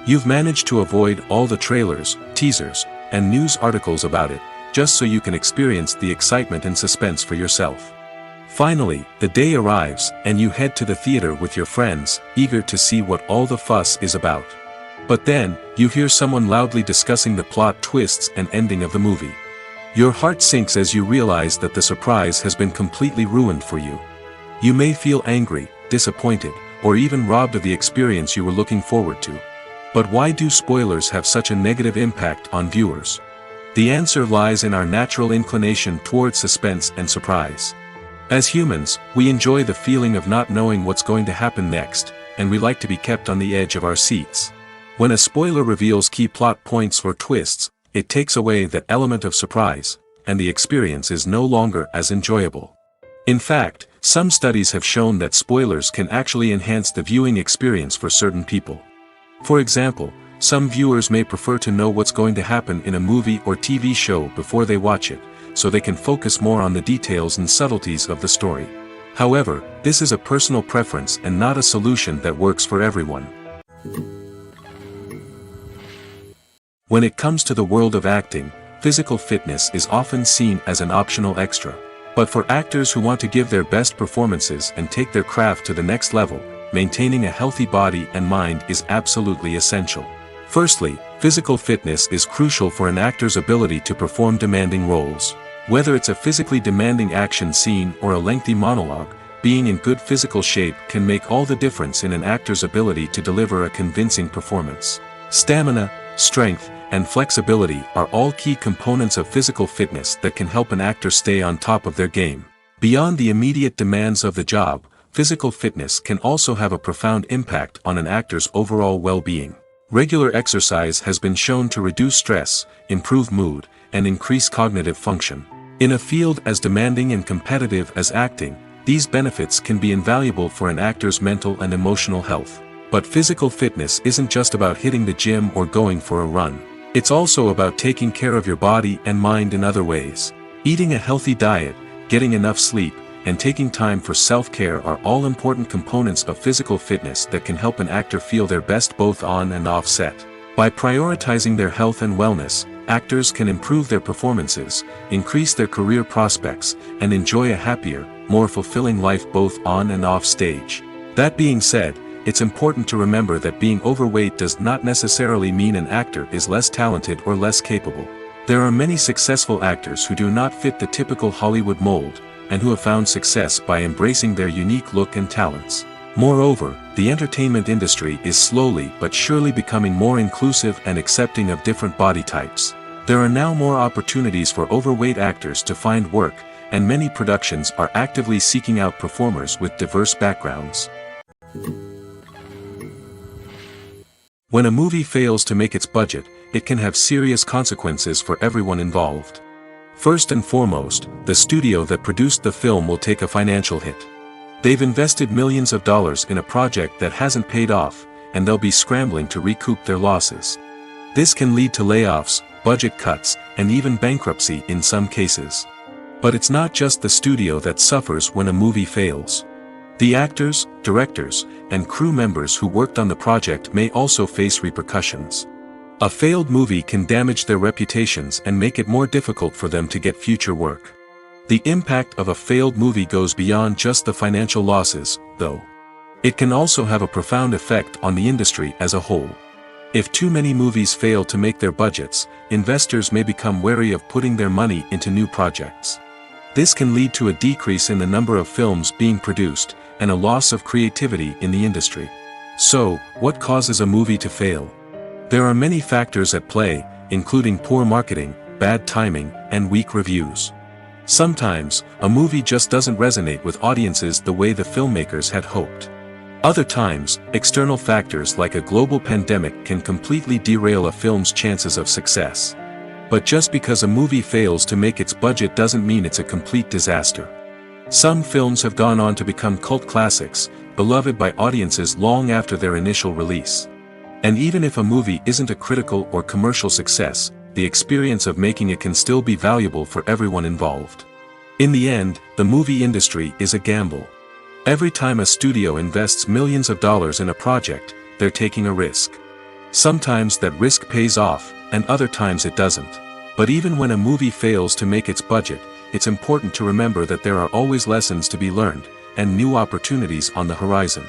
You've managed to avoid all the trailers, teasers, and news articles about it, just so you can experience the excitement and suspense for yourself. Finally, the day arrives, and you head to the theater with your friends, eager to see what all the fuss is about. But then, you hear someone loudly discussing the plot twists and ending of the movie. Your heart sinks as you realize that the surprise has been completely ruined for you. You may feel angry, disappointed, or even robbed of the experience you were looking forward to. But why do spoilers have such a negative impact on viewers? The answer lies in our natural inclination toward suspense and surprise. As humans, we enjoy the feeling of not knowing what's going to happen next, and we like to be kept on the edge of our seats. When a spoiler reveals key plot points or twists, it takes away that element of surprise, and the experience is no longer as enjoyable. In fact, some studies have shown that spoilers can actually enhance the viewing experience for certain people. For example, some viewers may prefer to know what's going to happen in a movie or TV show before they watch it, so they can focus more on the details and subtleties of the story. However, this is a personal preference and not a solution that works for everyone. When it comes to the world of acting, physical fitness is often seen as an optional extra. But for actors who want to give their best performances and take their craft to the next level, maintaining a healthy body and mind is absolutely essential. Firstly, physical fitness is crucial for an actor's ability to perform demanding roles. Whether it's a physically demanding action scene or a lengthy monologue, being in good physical shape can make all the difference in an actor's ability to deliver a convincing performance. Stamina, strength, and flexibility are all key components of physical fitness that can help an actor stay on top of their game. Beyond the immediate demands of the job, physical fitness can also have a profound impact on an actor's overall well-being. Regular exercise has been shown to reduce stress, improve mood, and increase cognitive function. In a field as demanding and competitive as acting, these benefits can be invaluable for an actor's mental and emotional health. But physical fitness isn't just about hitting the gym or going for a run. It's also about taking care of your body and mind in other ways. Eating a healthy diet, getting enough sleep, and taking time for self-care are all important components of physical fitness that can help an actor feel their best both on and off set. By prioritizing their health and wellness, actors can improve their performances, increase their career prospects, and enjoy a happier, more fulfilling life both on and off stage. That being said, it's important to remember that being overweight does not necessarily mean an actor is less talented or less capable. There are many successful actors who do not fit the typical Hollywood mold, and who have found success by embracing their unique look and talents. Moreover, the entertainment industry is slowly but surely becoming more inclusive and accepting of different body types. There are now more opportunities for overweight actors to find work, and many productions are actively seeking out performers with diverse backgrounds. When a movie fails to make its budget, it can have serious consequences for everyone involved. First and foremost, the studio that produced the film will take a financial hit. They've invested millions of dollars in a project that hasn't paid off, and they'll be scrambling to recoup their losses. This can lead to layoffs, budget cuts, and even bankruptcy in some cases. But it's not just the studio that suffers when a movie fails. The actors, directors, and crew members who worked on the project may also face repercussions. A failed movie can damage their reputations and make it more difficult for them to get future work. The impact of a failed movie goes beyond just the financial losses, though. It can also have a profound effect on the industry as a whole. If too many movies fail to make their budgets, investors may become wary of putting their money into new projects. This can lead to a decrease in the number of films being produced, and a loss of creativity in the industry. So, what causes a movie to fail? There are many factors at play, including poor marketing, bad timing, and weak reviews. Sometimes, a movie just doesn't resonate with audiences the way the filmmakers had hoped. Other times, external factors like a global pandemic can completely derail a film's chances of success. But just because a movie fails to make its budget doesn't mean it's a complete disaster. Some films have gone on to become cult classics, beloved by audiences long after their initial release. And even if a movie isn't a critical or commercial success, the experience of making it can still be valuable for everyone involved. In the end, the movie industry is a gamble. Every time a studio invests millions of dollars in a project, they're taking a risk. Sometimes that risk pays off, and other times it doesn't. But even when a movie fails to make its budget, it's important to remember that there are always lessons to be learned, and new opportunities on the horizon.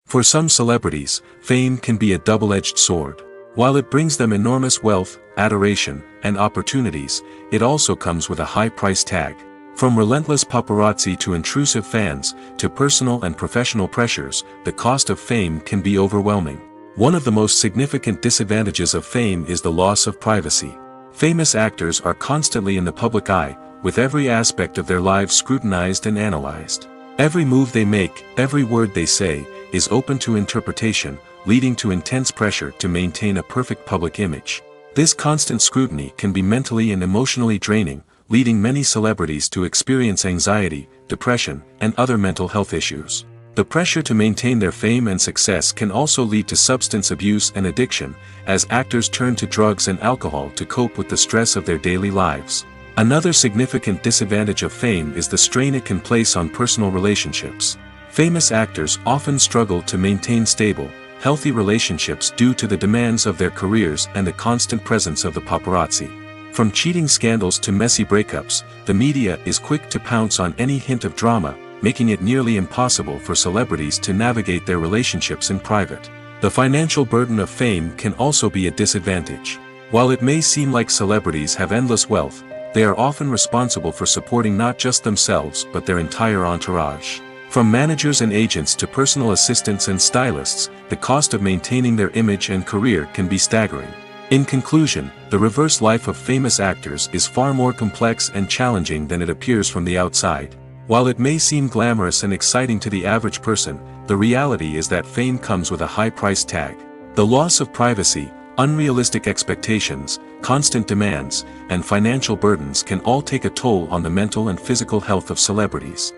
For some celebrities, fame can be a double-edged sword. While it brings them enormous wealth, adoration, and opportunities, it also comes with a high price tag. From relentless paparazzi to intrusive fans, to personal and professional pressures, the cost of fame can be overwhelming. One of the most significant disadvantages of fame is the loss of privacy. Famous actors are constantly in the public eye, with every aspect of their lives scrutinized and analyzed. Every move they make, every word they say, is open to interpretation, leading to intense pressure to maintain a perfect public image. This constant scrutiny can be mentally and emotionally draining, leading many celebrities to experience anxiety, depression, and other mental health issues. The pressure to maintain their fame and success can also lead to substance abuse and addiction, as actors turn to drugs and alcohol to cope with the stress of their daily lives. Another significant disadvantage of fame is the strain it can place on personal relationships. Famous actors often struggle to maintain stable, healthy relationships due to the demands of their careers and the constant presence of the paparazzi. From cheating scandals to messy breakups, the media is quick to pounce on any hint of drama, making it nearly impossible for celebrities to navigate their relationships in private. The financial burden of fame can also be a disadvantage. While it may seem like celebrities have endless wealth, they are often responsible for supporting not just themselves but their entire entourage. From managers and agents to personal assistants and stylists, the cost of maintaining their image and career can be staggering. In conclusion, the reverse life of famous actors is far more complex and challenging than it appears from the outside. While it may seem glamorous and exciting to the average person, the reality is that fame comes with a high price tag. The loss of privacy, unrealistic expectations, constant demands, and financial burdens can all take a toll on the mental and physical health of celebrities.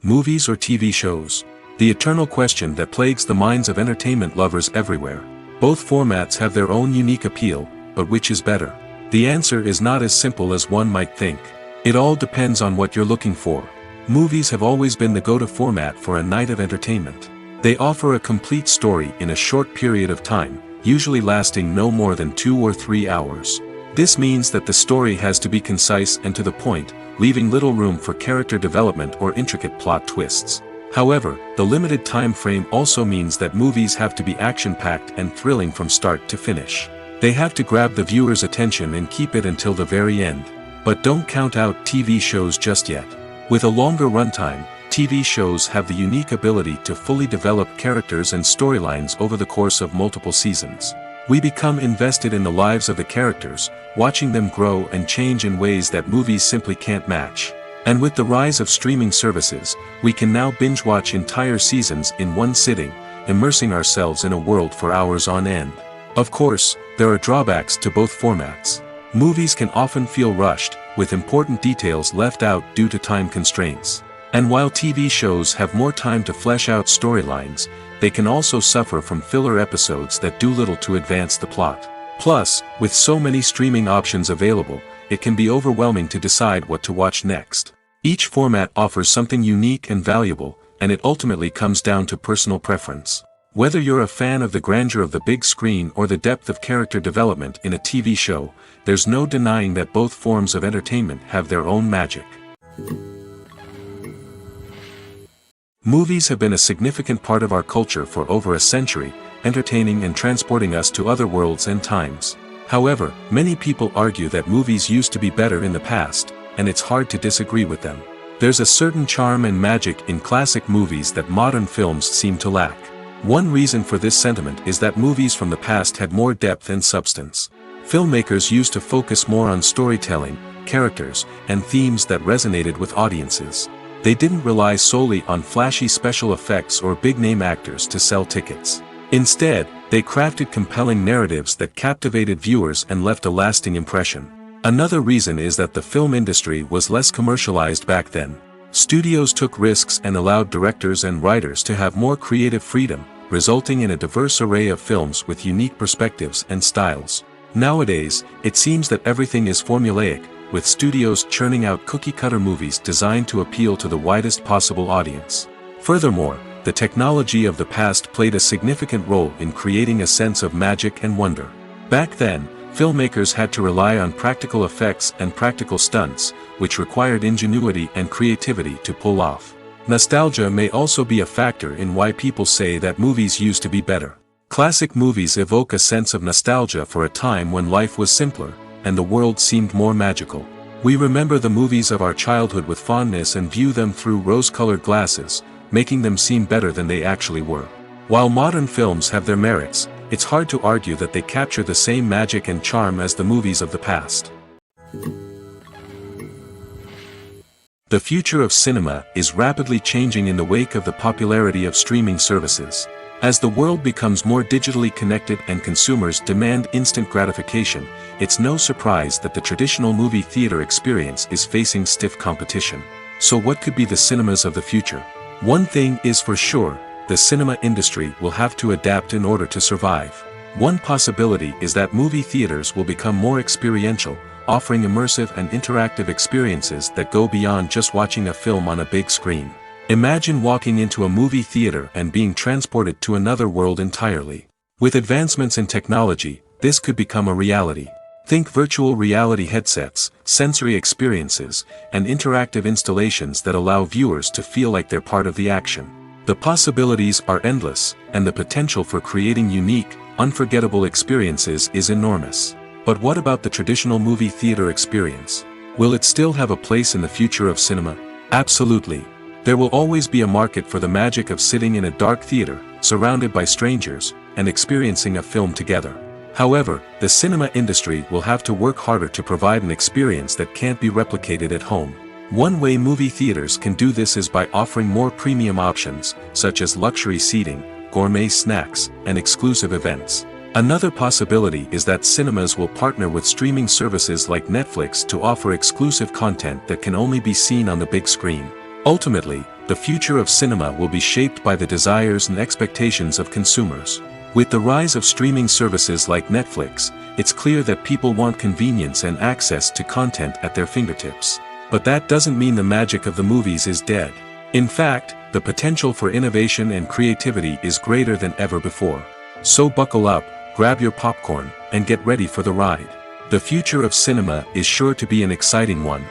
Movies or TV shows? The eternal question that plagues the minds of entertainment lovers everywhere. Both formats have their own unique appeal, but which is better? The answer is not as simple as one might think. It all depends on what you're looking for. Movies have always been the go-to format for a night of entertainment. They offer a complete story in a short period of time, usually lasting no more than 2 or 3 hours. This means that the story has to be concise and to the point, leaving little room for character development or intricate plot twists. However, the limited time frame also means that movies have to be action-packed and thrilling from start to finish. They have to grab the viewer's attention and keep it until the very end. But don't count out TV shows just yet. With a longer runtime, TV shows have the unique ability to fully develop characters and storylines over the course of multiple seasons. We become invested in the lives of the characters, watching them grow and change in ways that movies simply can't match. And with the rise of streaming services, we can now binge-watch entire seasons in one sitting, immersing ourselves in a world for hours on end. Of course, there are drawbacks to both formats. Movies can often feel rushed, with important details left out due to time constraints. And while TV shows have more time to flesh out storylines, they can also suffer from filler episodes that do little to advance the plot. Plus, with so many streaming options available, it can be overwhelming to decide what to watch next. Each format offers something unique and valuable, and it ultimately comes down to personal preference. Whether you're a fan of the grandeur of the big screen or the depth of character development in a TV show, there's no denying that both forms of entertainment have their own magic. Movies have been a significant part of our culture for over a century, entertaining and transporting us to other worlds and times. However, many people argue that movies used to be better in the past, and it's hard to disagree with them. There's a certain charm and magic in classic movies that modern films seem to lack. One reason for this sentiment is that movies from the past had more depth and substance. Filmmakers used to focus more on storytelling, characters, and themes that resonated with audiences. They didn't rely solely on flashy special effects or big-name actors to sell tickets. Instead, they crafted compelling narratives that captivated viewers and left a lasting impression. Another reason is that the film industry was less commercialized back then. Studios took risks and allowed directors and writers to have more creative freedom, resulting in a diverse array of films with unique perspectives and styles. Nowadays, it seems that everything is formulaic, with studios churning out cookie-cutter movies designed to appeal to the widest possible audience. Furthermore, the technology of the past played a significant role in creating a sense of magic and wonder. Back then, filmmakers had to rely on practical effects and practical stunts, which required ingenuity and creativity to pull off. Nostalgia may also be a factor in why people say that movies used to be better. Classic movies evoke a sense of nostalgia for a time when life was simpler, and the world seemed more magical. We remember the movies of our childhood with fondness and view them through rose-colored glasses, making them seem better than they actually were. While modern films have their merits, it's hard to argue that they capture the same magic and charm as the movies of the past. The future of cinema is rapidly changing in the wake of the popularity of streaming services. As the world becomes more digitally connected and consumers demand instant gratification, it's no surprise that the traditional movie theater experience is facing stiff competition. So what could be the cinemas of the future? One thing is for sure, the cinema industry will have to adapt in order to survive. One possibility is that movie theaters will become more experiential, offering immersive and interactive experiences that go beyond just watching a film on a big screen. Imagine walking into a movie theater and being transported to another world entirely. With advancements in technology, this could become a reality. Think virtual reality headsets, sensory experiences, and interactive installations that allow viewers to feel like they're part of the action. The possibilities are endless, and the potential for creating unique, unforgettable experiences is enormous. But what about the traditional movie theater experience? Will it still have a place in the future of cinema? Absolutely. There will always be a market for the magic of sitting in a dark theater, surrounded by strangers, and experiencing a film together. However, the cinema industry will have to work harder to provide an experience that can't be replicated at home. One way movie theaters can do this is by offering more premium options, such as luxury seating, gourmet snacks, and exclusive events. Another possibility is that cinemas will partner with streaming services like Netflix to offer exclusive content that can only be seen on the big screen. Ultimately, the future of cinema will be shaped by the desires and expectations of consumers. With the rise of streaming services like Netflix, it's clear that people want convenience and access to content at their fingertips. But that doesn't mean the magic of the movies is dead. In fact, the potential for innovation and creativity is greater than ever before. So buckle up, grab your popcorn, and get ready for the ride. The future of cinema is sure to be an exciting one.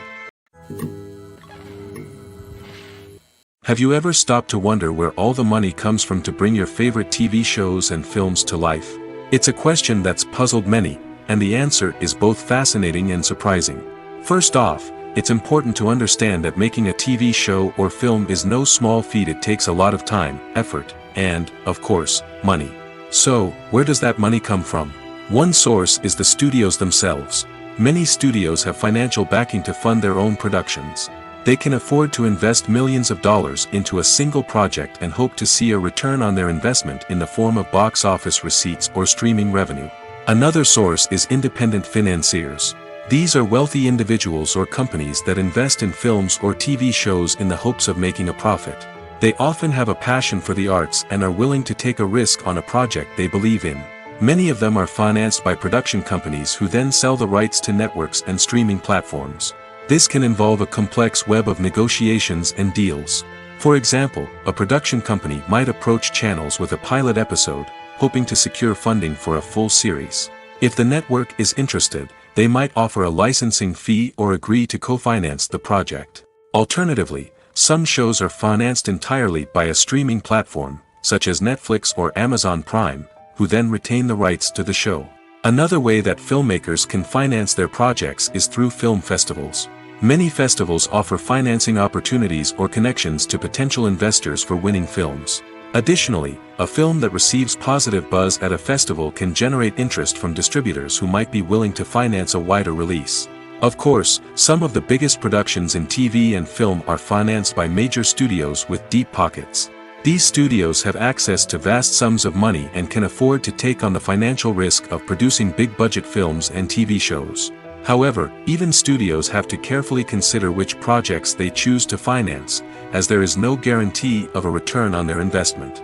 Have you ever stopped to wonder where all the money comes from to bring your favorite TV shows and films to life? It's a question that's puzzled many, and the answer is both fascinating and surprising. First off, it's important to understand that making a TV show or film is no small feat. It takes a lot of time, effort, and, of course, money. So, where does that money come from? One source is the studios themselves. Many studios have financial backing to fund their own productions. They can afford to invest millions of dollars into a single project and hope to see a return on their investment in the form of box office receipts or streaming revenue. Another source is independent financiers. These are wealthy individuals or companies that invest in films or TV shows in the hopes of making a profit. They often have a passion for the arts and are willing to take a risk on a project they believe in. Many of them are financed by production companies who then sell the rights to networks and streaming platforms. This can involve a complex web of negotiations and deals. For example, a production company might approach channels with a pilot episode, hoping to secure funding for a full series. If the network is interested, they might offer a licensing fee or agree to co-finance the project. Alternatively, some shows are financed entirely by a streaming platform, such as Netflix or Amazon Prime, who then retain the rights to the show. Another way that filmmakers can finance their projects is through film festivals. Many festivals offer financing opportunities or connections to potential investors for winning films. Additionally, a film that receives positive buzz at a festival can generate interest from distributors who might be willing to finance a wider release. Of course, some of the biggest productions in TV and film are financed by major studios with deep pockets. These studios have access to vast sums of money and can afford to take on the financial risk of producing big-budget films and TV shows. However, even studios have to carefully consider which projects they choose to finance, as there is no guarantee of a return on their investment.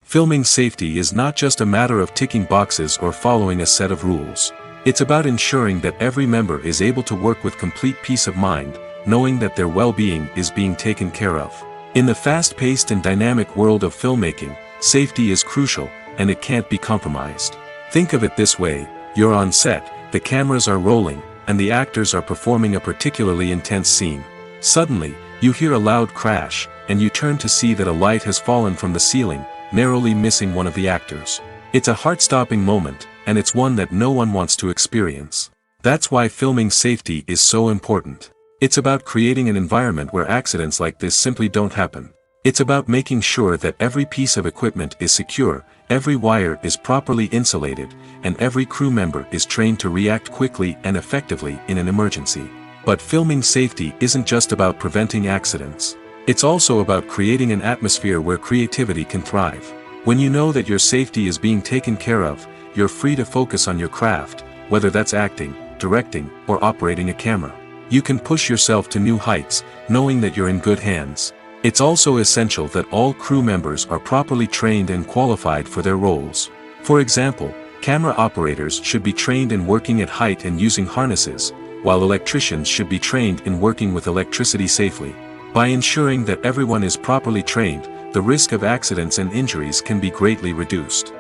Filming safety is not just a matter of ticking boxes or following a set of rules. It's about ensuring that every member is able to work with complete peace of mind, knowing that their well-being is being taken care of. In the fast-paced and dynamic world of filmmaking, safety is crucial, and it can't be compromised. Think of it this way: you're on set, the cameras are rolling, and the actors are performing a particularly intense scene. Suddenly, you hear a loud crash, and you turn to see that a light has fallen from the ceiling, narrowly missing one of the actors. It's a heart-stopping moment, and it's one that no one wants to experience. That's why filming safety is so important. It's about creating an environment where accidents like this simply don't happen. It's about making sure that every piece of equipment is secure, every wire is properly insulated, and every crew member is trained to react quickly and effectively in an emergency. But filming safety isn't just about preventing accidents. It's also about creating an atmosphere where creativity can thrive. When you know that your safety is being taken care of, you're free to focus on your craft, whether that's acting, directing, or operating a camera. You can push yourself to new heights, knowing that you're in good hands. It's also essential that all crew members are properly trained and qualified for their roles. For example, camera operators should be trained in working at height and using harnesses, while electricians should be trained in working with electricity safely. By ensuring that everyone is properly trained, the risk of accidents and injuries can be greatly reduced.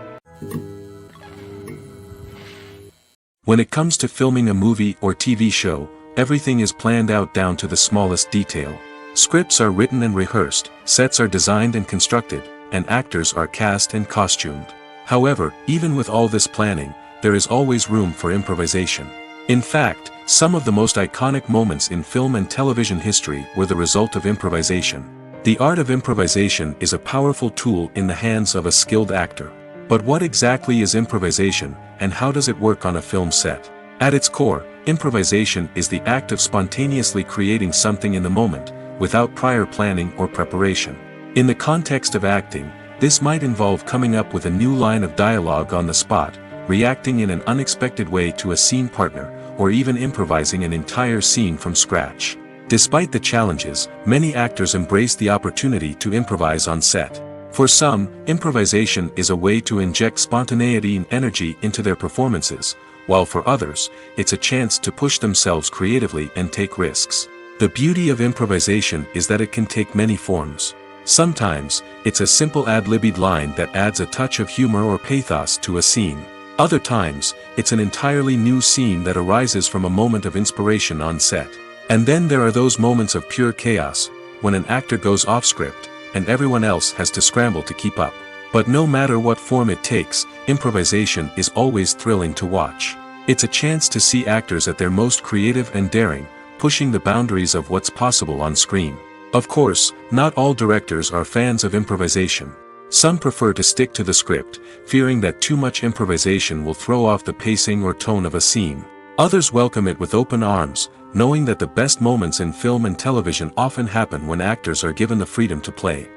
When it comes to filming a movie or TV show, everything is planned out down to the smallest detail. Scripts are written and rehearsed, sets are designed and constructed, and actors are cast and costumed. However, even with all this planning, there is always room for improvisation. In fact, some of the most iconic moments in film and television history were the result of improvisation. The art of improvisation is a powerful tool in the hands of a skilled actor. But what exactly is improvisation, and how does it work on a film set? At its core, improvisation is the act of spontaneously creating something in the moment, without prior planning or preparation. In the context of acting, this might involve coming up with a new line of dialogue on the spot, reacting in an unexpected way to a scene partner, or even improvising an entire scene from scratch. Despite the challenges, many actors embrace the opportunity to improvise on set. For some, improvisation is a way to inject spontaneity and energy into their performances, while for others, it's a chance to push themselves creatively and take risks. The beauty of improvisation is that it can take many forms. Sometimes, it's a simple ad-libbed line that adds a touch of humor or pathos to a scene. Other times, it's an entirely new scene that arises from a moment of inspiration on set. And then there are those moments of pure chaos, when an actor goes off script, and everyone else has to scramble to keep up. But no matter what form it takes, improvisation is always thrilling to watch. It's a chance to see actors at their most creative and daring, pushing the boundaries of what's possible on screen. Of course, not all directors are fans of improvisation. Some prefer to stick to the script, fearing that too much improvisation will throw off the pacing or tone of a scene. Others welcome it with open arms, knowing that the best moments in film and television often happen when actors are given the freedom to play.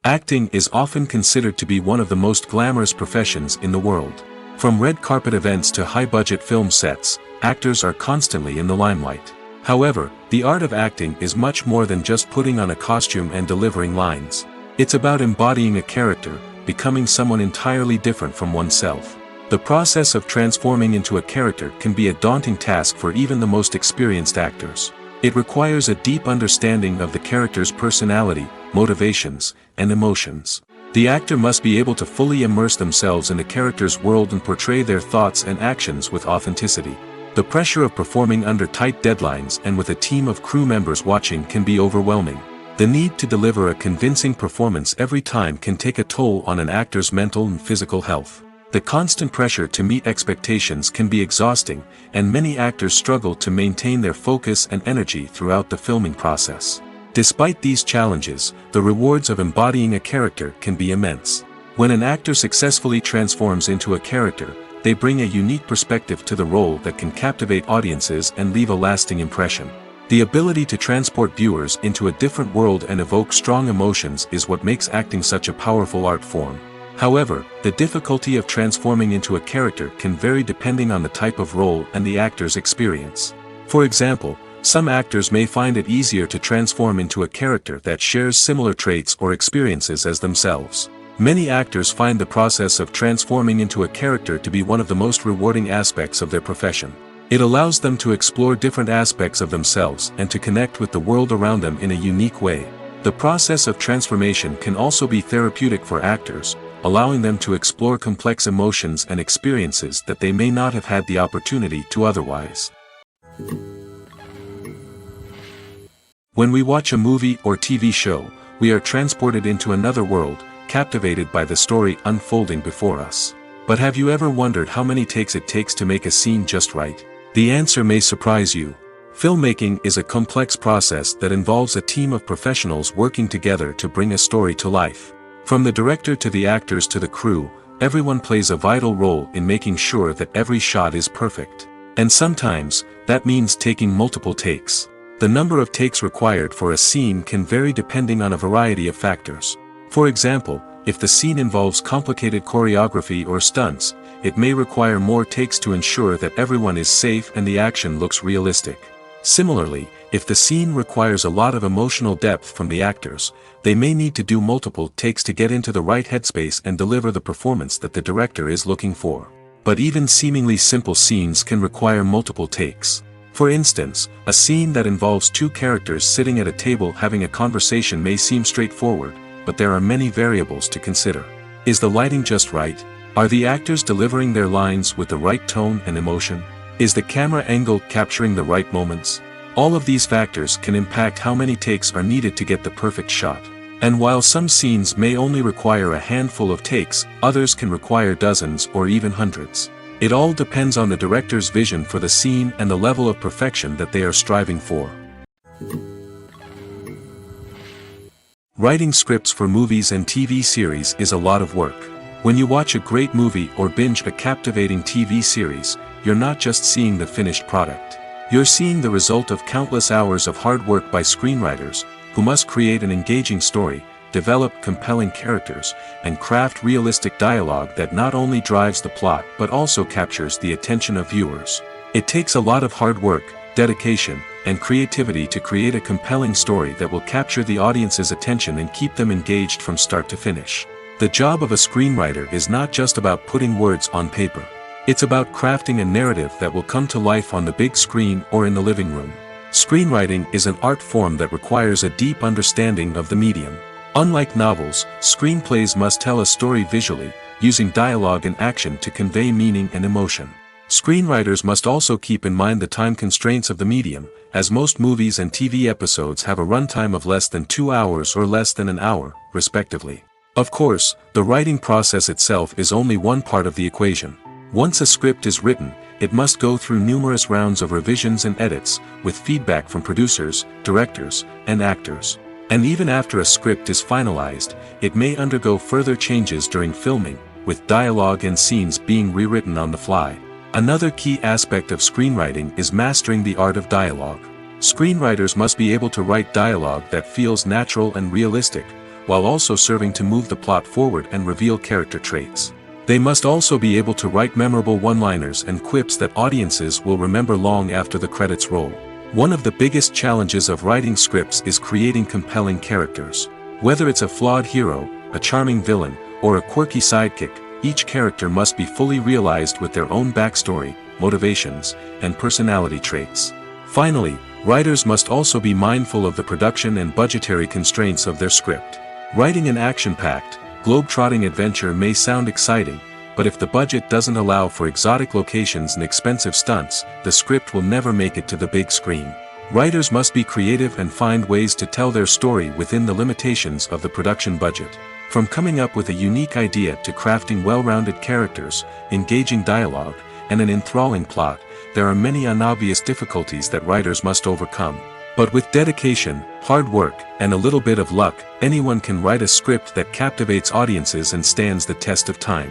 Acting is often considered to be one of the most glamorous professions in the world. From red carpet events to high-budget film sets, actors are constantly in the limelight. However, the art of acting is much more than just putting on a costume and delivering lines. It's about embodying a character, becoming someone entirely different from oneself. The process of transforming into a character can be a daunting task for even the most experienced actors. It requires a deep understanding of the character's personality, motivations, and emotions. The actor must be able to fully immerse themselves in the character's world and portray their thoughts and actions with authenticity. The pressure of performing under tight deadlines and with a team of crew members watching can be overwhelming. The need to deliver a convincing performance every time can take a toll on an actor's mental and physical health. The constant pressure to meet expectations can be exhausting, and many actors struggle to maintain their focus and energy throughout the filming process. Despite these challenges, the rewards of embodying a character can be immense. When an actor successfully transforms into a character, they bring a unique perspective to the role that can captivate audiences and leave a lasting impression. The ability to transport viewers into a different world and evoke strong emotions is what makes acting such a powerful art form. However, the difficulty of transforming into a character can vary depending on the type of role and the actor's experience. For example, some actors may find it easier to transform into a character that shares similar traits or experiences as themselves. Many actors find the process of transforming into a character to be one of the most rewarding aspects of their profession. It allows them to explore different aspects of themselves and to connect with the world around them in a unique way. The process of transformation can also be therapeutic for actors, allowing them to explore complex emotions and experiences that they may not have had the opportunity to otherwise. When we watch a movie or TV show, we are transported into another world, captivated by the story unfolding before us. But have you ever wondered how many takes it takes to make a scene just right? The answer may surprise you. Filmmaking is a complex process that involves a team of professionals working together to bring a story to life. From the director to the actors to the crew, everyone plays a vital role in making sure that every shot is perfect. And sometimes, that means taking multiple takes. The number of takes required for a scene can vary depending on a variety of factors. For example, if the scene involves complicated choreography or stunts, it may require more takes to ensure that everyone is safe and the action looks realistic. Similarly, if the scene requires a lot of emotional depth from the actors, they may need to do multiple takes to get into the right headspace and deliver the performance that the director is looking for. But even seemingly simple scenes can require multiple takes. For instance, a scene that involves two characters sitting at a table having a conversation may seem straightforward, but there are many variables to consider. Is the lighting just right? Are the actors delivering their lines with the right tone and emotion? Is the camera angle capturing the right moments? All of these factors can impact how many takes are needed to get the perfect shot. And while some scenes may only require a handful of takes, others can require dozens or even hundreds. It all depends on the director's vision for the scene and the level of perfection that they are striving for. Writing scripts for movies and TV series is a lot of work. When you watch a great movie or binge a captivating TV series, you're not just seeing the finished product. You're seeing the result of countless hours of hard work by screenwriters, who must create an engaging story, develop compelling characters, and craft realistic dialogue that not only drives the plot but also captures the attention of viewers. It takes a lot of hard work, dedication, and creativity to create a compelling story that will capture the audience's attention and keep them engaged from start to finish. The job of a screenwriter is not just about putting words on paper. It's about crafting a narrative that will come to life on the big screen or in the living room. Screenwriting is an art form that requires a deep understanding of the medium. Unlike novels, screenplays must tell a story visually, using dialogue and action to convey meaning and emotion. Screenwriters must also keep in mind the time constraints of the medium, as most movies and TV episodes have a runtime of less than 2 hours or less than an hour, respectively. Of course, the writing process itself is only one part of the equation. Once a script is written, it must go through numerous rounds of revisions and edits, with feedback from producers, directors, and actors. And even after a script is finalized, it may undergo further changes during filming, with dialogue and scenes being rewritten on the fly. Another key aspect of screenwriting is mastering the art of dialogue. Screenwriters must be able to write dialogue that feels natural and realistic, while also serving to move the plot forward and reveal character traits. They must also be able to write memorable one-liners and quips that audiences will remember long after the credits roll. One of the biggest challenges of writing scripts is creating compelling characters. Whether it's a flawed hero, a charming villain, or a quirky sidekick, each character must be fully realized with their own backstory, motivations, and personality traits. Finally, writers must also be mindful of the production and budgetary constraints of their script. Writing an action-packed, globe-trotting adventure may sound exciting, but if the budget doesn't allow for exotic locations and expensive stunts, the script will never make it to the big screen. Writers must be creative and find ways to tell their story within the limitations of the production budget. From coming up with a unique idea to crafting well-rounded characters, engaging dialogue, and an enthralling plot, there are many unobvious difficulties that writers must overcome. But with dedication, hard work, and a little bit of luck, anyone can write a script that captivates audiences and stands the test of time.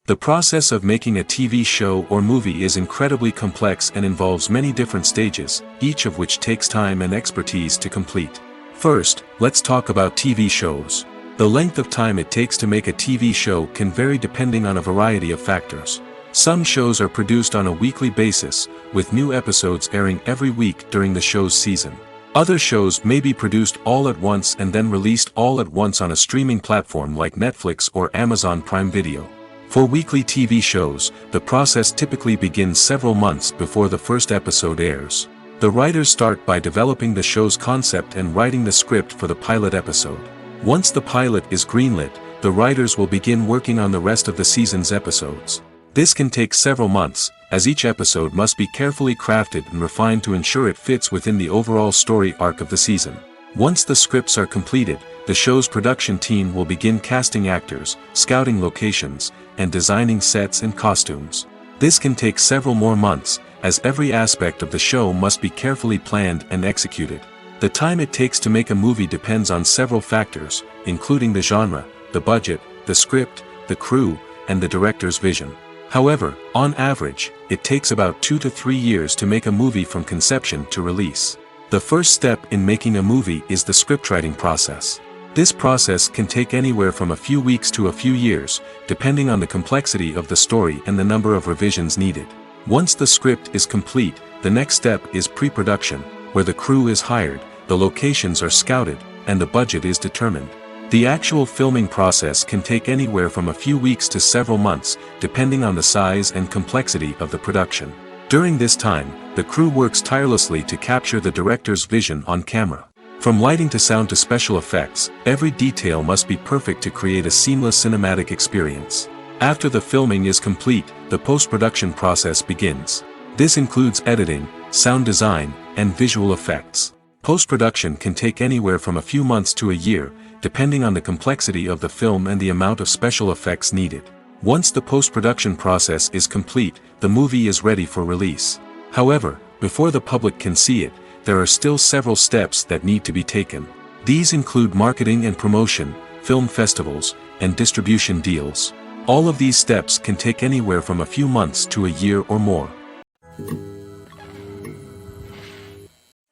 The process of making a TV show or movie is incredibly complex and involves many different stages, each of which takes time and expertise to complete. First, let's talk about TV shows. The length of time it takes to make a TV show can vary depending on a variety of factors. Some shows are produced on a weekly basis, with new episodes airing every week during the show's season. Other shows may be produced all at once and then released all at once on a streaming platform like Netflix or Amazon Prime Video. For weekly TV shows, the process typically begins several months before the first episode airs. The writers start by developing the show's concept and writing the script for the pilot episode. Once the pilot is greenlit, the writers will begin working on the rest of the season's episodes. This can take several months, as each episode must be carefully crafted and refined to ensure it fits within the overall story arc of the season. Once the scripts are completed, the show's production team will begin casting actors, scouting locations, and designing sets and costumes. This can take several more months, as every aspect of the show must be carefully planned and executed. The time it takes to make a movie depends on several factors, including the genre, the budget, the script, the crew, and the director's vision. However, on average, it takes about 2 to 3 years to make a movie from conception to release. The first step in making a movie is the scriptwriting process. This process can take anywhere from a few weeks to a few years, depending on the complexity of the story and the number of revisions needed. Once the script is complete, the next step is pre-production, where the crew is hired, the locations are scouted, and the budget is determined. The actual filming process can take anywhere from a few weeks to several months, depending on the size and complexity of the production. During this time, the crew works tirelessly to capture the director's vision on camera. From lighting to sound to special effects, every detail must be perfect to create a seamless cinematic experience. After the filming is complete, the post-production process begins. This includes editing, sound design, and visual effects. Post-production can take anywhere from a few months to a year, depending on the complexity of the film and the amount of special effects needed. Once the post-production process is complete, the movie is ready for release. However, before the public can see it, there are still several steps that need to be taken. These include marketing and promotion, film festivals, and distribution deals. All of these steps can take anywhere from a few months to a year or more.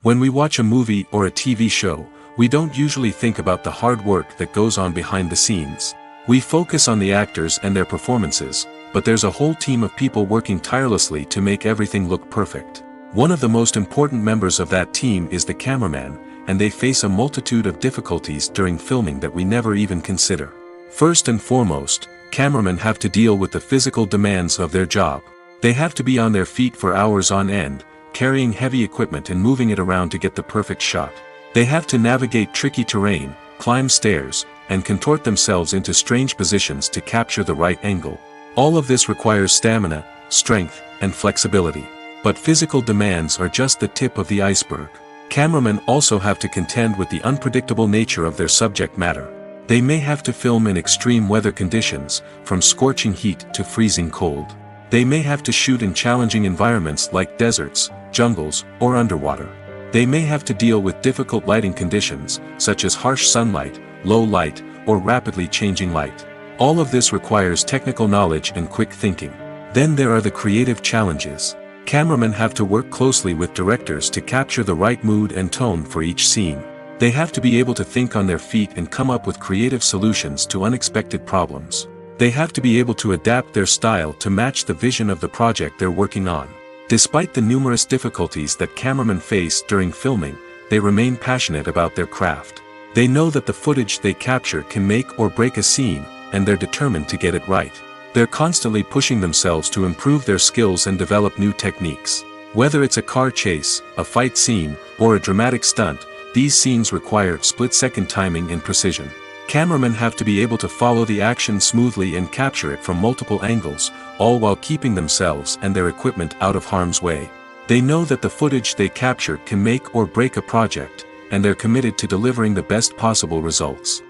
When we watch a movie or a TV show, we don't usually think about the hard work that goes on behind the scenes. We focus on the actors and their performances, but there's a whole team of people working tirelessly to make everything look perfect. One of the most important members of that team is the cameraman, and they face a multitude of difficulties during filming that we never even consider. First and foremost, cameramen have to deal with the physical demands of their job. They have to be on their feet for hours on end, carrying heavy equipment and moving it around to get the perfect shot. They have to navigate tricky terrain, climb stairs, and contort themselves into strange positions to capture the right angle. All of this requires stamina, strength, and flexibility. But physical demands are just the tip of the iceberg. Cameramen also have to contend with the unpredictable nature of their subject matter. They may have to film in extreme weather conditions, from scorching heat to freezing cold. They may have to shoot in challenging environments like deserts, jungles, or underwater. They may have to deal with difficult lighting conditions, such as harsh sunlight, low light, or rapidly changing light. All of this requires technical knowledge and quick thinking. Then there are the creative challenges. Cameramen have to work closely with directors to capture the right mood and tone for each scene. They have to be able to think on their feet and come up with creative solutions to unexpected problems. They have to be able to adapt their style to match the vision of the project they're working on. Despite the numerous difficulties that cameramen face during filming, they remain passionate about their craft. They know that the footage they capture can make or break a scene, and they're determined to get it right. They're constantly pushing themselves to improve their skills and develop new techniques. Whether it's a car chase, a fight scene, or a dramatic stunt, these scenes require split-second timing and precision. Cameramen have to be able to follow the action smoothly and capture it from multiple angles, all while keeping themselves and their equipment out of harm's way. They know that the footage they capture can make or break a project, and they're committed to delivering the best possible results.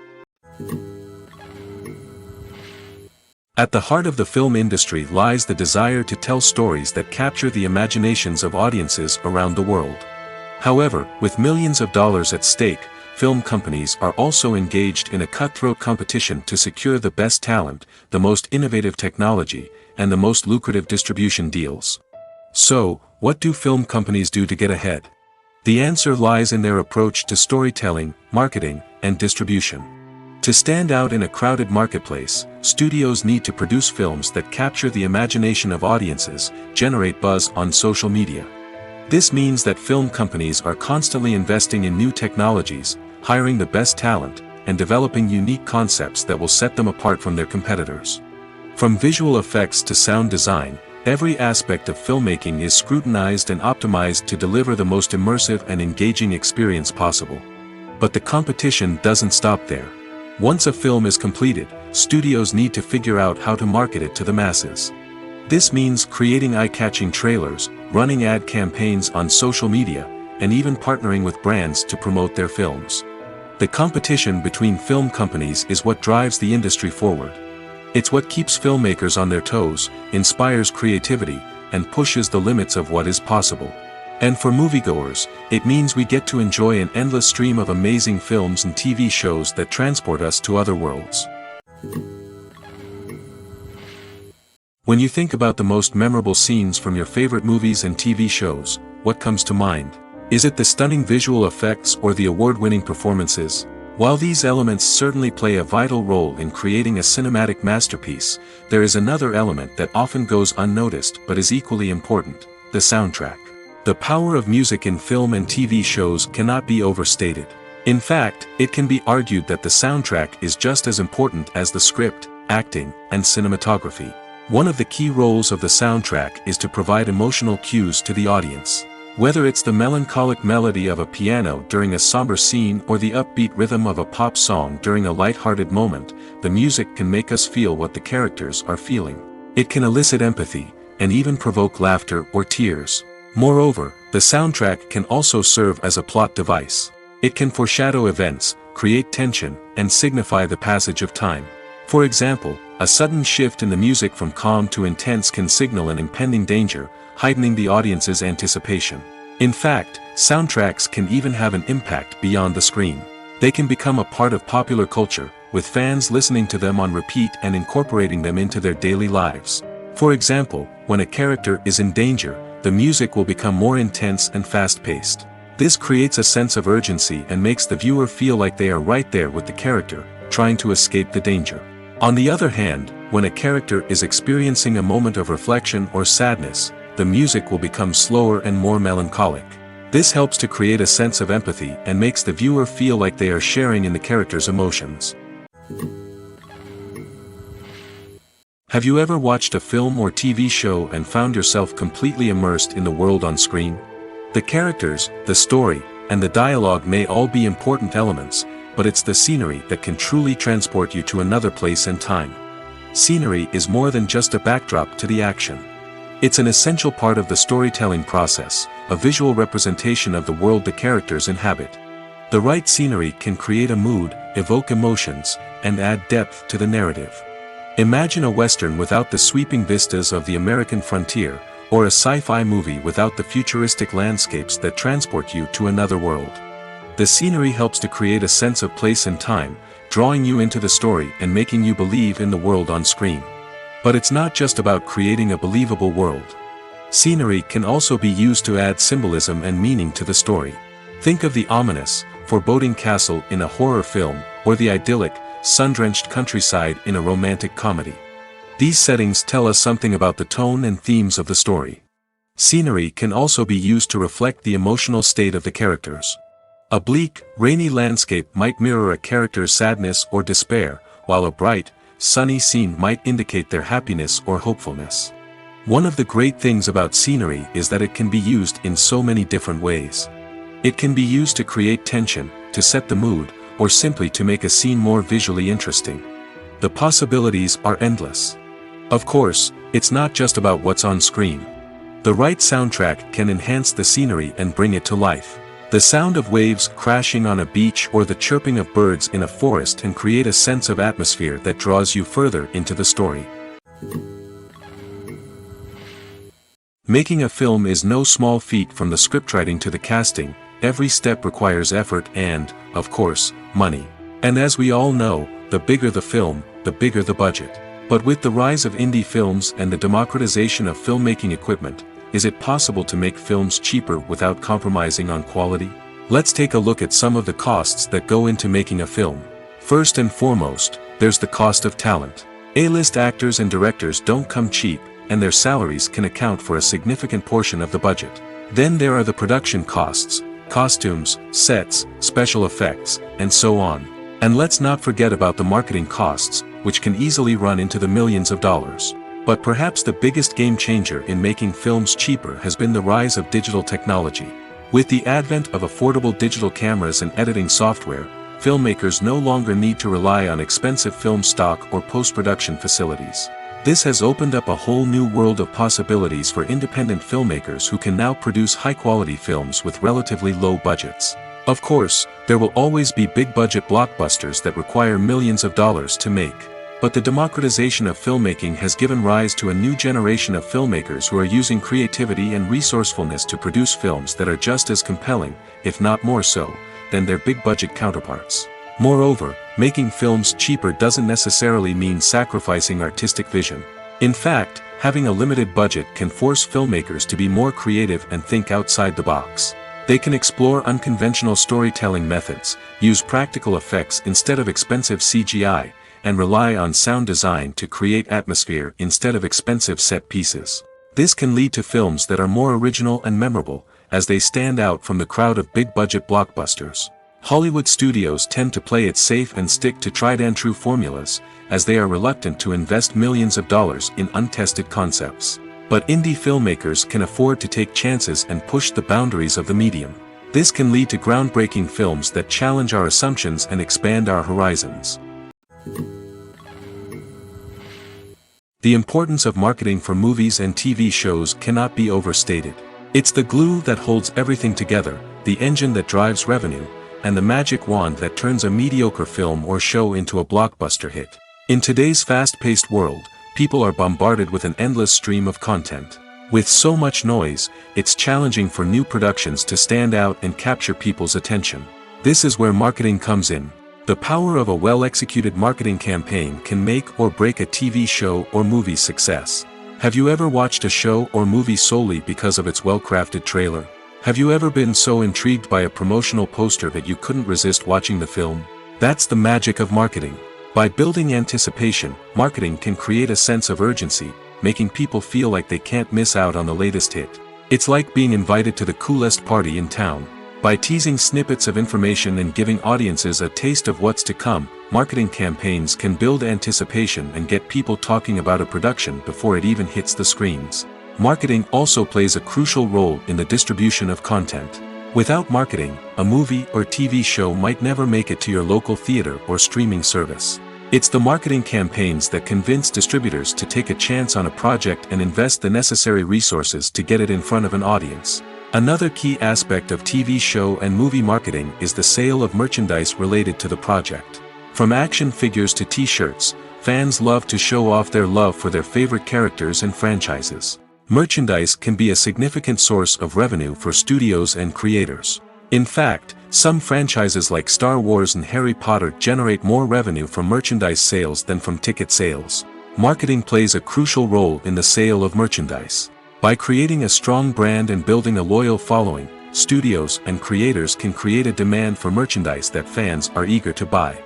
At the heart of the film industry lies the desire to tell stories that capture the imaginations of audiences around the world. However, with millions of dollars at stake, film companies are also engaged in a cutthroat competition to secure the best talent, the most innovative technology, and the most lucrative distribution deals. So, what do film companies do to get ahead? The answer lies in their approach to storytelling, marketing, and distribution. To stand out in a crowded marketplace, studios need to produce films that capture the imagination of audiences, generate buzz on social media. This means that film companies are constantly investing in new technologies, hiring the best talent, and developing unique concepts that will set them apart from their competitors. From visual effects to sound design, every aspect of filmmaking is scrutinized and optimized to deliver the most immersive and engaging experience possible. But the competition doesn't stop there. Once a film is completed, studios need to figure out how to market it to the masses. This means creating eye-catching trailers, running ad campaigns on social media, and even partnering with brands to promote their films. The competition between film companies is what drives the industry forward. It's what keeps filmmakers on their toes, inspires creativity, and pushes the limits of what is possible. And for moviegoers, it means we get to enjoy an endless stream of amazing films and TV shows that transport us to other worlds. When you think about the most memorable scenes from your favorite movies and TV shows, what comes to mind? Is it the stunning visual effects or the award-winning performances? While these elements certainly play a vital role in creating a cinematic masterpiece, there is another element that often goes unnoticed but is equally important: the soundtrack. The power of music in film and TV shows cannot be overstated. In fact, it can be argued that the soundtrack is just as important as the script, acting, and cinematography. One of the key roles of the soundtrack is to provide emotional cues to the audience. Whether it's the melancholic melody of a piano during a somber scene or the upbeat rhythm of a pop song during a light-hearted moment, the music can make us feel what the characters are feeling. It can elicit empathy, and even provoke laughter or tears. Moreover, the soundtrack can also serve as a plot device. It can foreshadow events, create tension, and signify the passage of time. For example, a sudden shift in the music from calm to intense can signal an impending danger, heightening the audience's anticipation. In fact, soundtracks can even have an impact beyond the screen. They can become a part of popular culture, with fans listening to them on repeat and incorporating them into their daily lives. For example, when a character is in danger, the music will become more intense and fast-paced. This creates a sense of urgency and makes the viewer feel like they are right there with the character, trying to escape the danger. On the other hand, when a character is experiencing a moment of reflection or sadness, the music will become slower and more melancholic. This helps to create a sense of empathy and makes the viewer feel like they are sharing in the character's emotions. Have you ever watched a film or TV show and found yourself completely immersed in the world on screen? The characters, the story, and the dialogue may all be important elements, but it's the scenery that can truly transport you to another place and time. Scenery is more than just a backdrop to the action. It's an essential part of the storytelling process, a visual representation of the world the characters inhabit. The right scenery can create a mood, evoke emotions, and add depth to the narrative. Imagine a Western without the sweeping vistas of the American frontier, or a sci-fi movie without the futuristic landscapes that transport you to another world. The scenery helps to create a sense of place and time, drawing you into the story and making you believe in the world on screen. But it's not just about creating a believable world. Scenery can also be used to add symbolism and meaning to the story. Think of the ominous, foreboding castle in a horror film, or the idyllic, sun-drenched countryside in a romantic comedy. These settings tell us something about the tone and themes of the story. Scenery can also be used to reflect the emotional state of the characters. A bleak, rainy landscape might mirror a character's sadness or despair, while a bright, sunny scene might indicate their happiness or hopefulness. One of the great things about scenery is that it can be used in so many different ways. It can be used to create tension, to set the mood, or simply to make a scene more visually interesting. The possibilities are endless. Of course, it's not just about what's on screen. The right soundtrack can enhance the scenery and bring it to life. The sound of waves crashing on a beach or the chirping of birds in a forest can create a sense of atmosphere that draws you further into the story. Making a film is no small feat. From the scriptwriting to the casting, every step requires effort and, of course, money. And as we all know, the bigger the film, the bigger the budget. But with the rise of indie films and the democratization of filmmaking equipment, is it possible to make films cheaper without compromising on quality? Let's take a look at some of the costs that go into making a film. First and foremost, there's the cost of talent. A-list actors and directors don't come cheap, and their salaries can account for a significant portion of the budget. Then there are the production costs, costumes, sets, special effects, and so on. And let's not forget about the marketing costs, which can easily run into the millions of dollars. But perhaps the biggest game changer in making films cheaper has been the rise of digital technology. With the advent of affordable digital cameras and editing software, filmmakers no longer need to rely on expensive film stock or post-production facilities. This has opened up a whole new world of possibilities for independent filmmakers who can now produce high-quality films with relatively low budgets. Of course, there will always be big-budget blockbusters that require millions of dollars to make. But the democratization of filmmaking has given rise to a new generation of filmmakers who are using creativity and resourcefulness to produce films that are just as compelling, if not more so, than their big-budget counterparts. Moreover, making films cheaper doesn't necessarily mean sacrificing artistic vision. In fact, having a limited budget can force filmmakers to be more creative and think outside the box. They can explore unconventional storytelling methods, use practical effects instead of expensive CGI, and rely on sound design to create atmosphere instead of expensive set pieces. This can lead to films that are more original and memorable, as they stand out from the crowd of big-budget blockbusters. Hollywood studios tend to play it safe and stick to tried-and-true formulas, as they are reluctant to invest millions of dollars in untested concepts. But indie filmmakers can afford to take chances and push the boundaries of the medium. This can lead to groundbreaking films that challenge our assumptions and expand our horizons. The importance of marketing for movies and TV shows cannot be overstated. It's the glue that holds everything together, the engine that drives revenue, and the magic wand that turns a mediocre film or show into a blockbuster hit. In today's fast-paced world, people are bombarded with an endless stream of content. With so much noise, it's challenging for new productions to stand out and capture people's attention. This is where marketing comes in. The power of a well-executed marketing campaign can make or break a TV show or movie's success. Have you ever watched a show or movie solely because of its well-crafted trailer? Have you ever been so intrigued by a promotional poster that you couldn't resist watching the film? That's the magic of marketing. By building anticipation, marketing can create a sense of urgency, making people feel like they can't miss out on the latest hit. It's like being invited to the coolest party in town. By teasing snippets of information and giving audiences a taste of what's to come, marketing campaigns can build anticipation and get people talking about a production before it even hits the screens. Marketing also plays a crucial role in the distribution of content. Without marketing, a movie or TV show might never make it to your local theater or streaming service. It's the marketing campaigns that convince distributors to take a chance on a project and invest the necessary resources to get it in front of an audience. Another key aspect of TV show and movie marketing is the sale of merchandise related to the project. From action figures to t-shirts, fans love to show off their love for their favorite characters and franchises. Merchandise can be a significant source of revenue for studios and creators. In fact, some franchises like Star Wars and Harry Potter generate more revenue from merchandise sales than from ticket sales. Marketing plays a crucial role in the sale of merchandise. By creating a strong brand and building a loyal following, studios and creators can create a demand for merchandise that fans are eager to buy.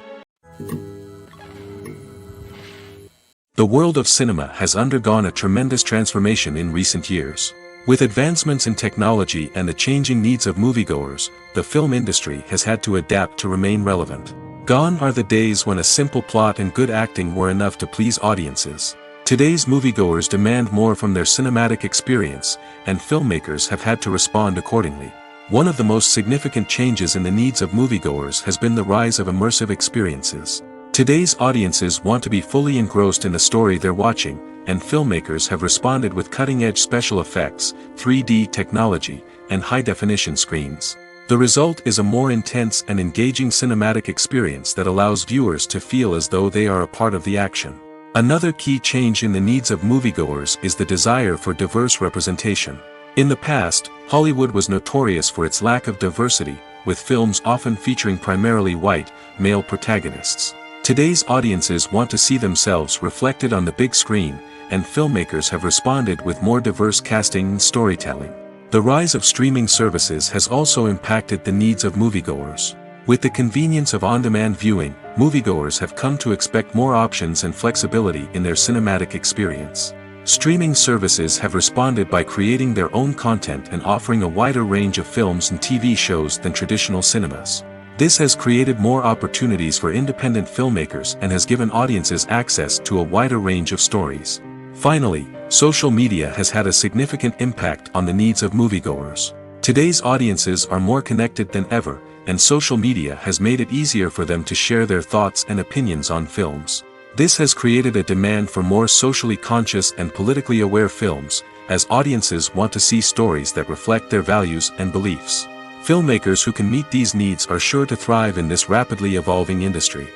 The world of cinema has undergone a tremendous transformation in recent years. With advancements in technology and the changing needs of moviegoers, the film industry has had to adapt to remain relevant. Gone are the days when a simple plot and good acting were enough to please audiences. Today's moviegoers demand more from their cinematic experience, and filmmakers have had to respond accordingly. One of the most significant changes in the needs of moviegoers has been the rise of immersive experiences. Today's audiences want to be fully engrossed in the story they're watching, and filmmakers have responded with cutting-edge special effects, 3D technology, and high-definition screens. The result is a more intense and engaging cinematic experience that allows viewers to feel as though they are a part of the action. Another key change in the needs of moviegoers is the desire for diverse representation. In the past, Hollywood was notorious for its lack of diversity, with films often featuring primarily white, male protagonists. Today's audiences want to see themselves reflected on the big screen, and filmmakers have responded with more diverse casting and storytelling. The rise of streaming services has also impacted the needs of moviegoers. With the convenience of on-demand viewing, moviegoers have come to expect more options and flexibility in their cinematic experience. Streaming services have responded by creating their own content and offering a wider range of films and TV shows than traditional cinemas. This has created more opportunities for independent filmmakers and has given audiences access to a wider range of stories. Finally, social media has had a significant impact on the needs of moviegoers. Today's audiences are more connected than ever, and social media has made it easier for them to share their thoughts and opinions on films. This has created a demand for more socially conscious and politically aware films, as audiences want to see stories that reflect their values and beliefs. Filmmakers who can meet these needs are sure to thrive in this rapidly evolving industry.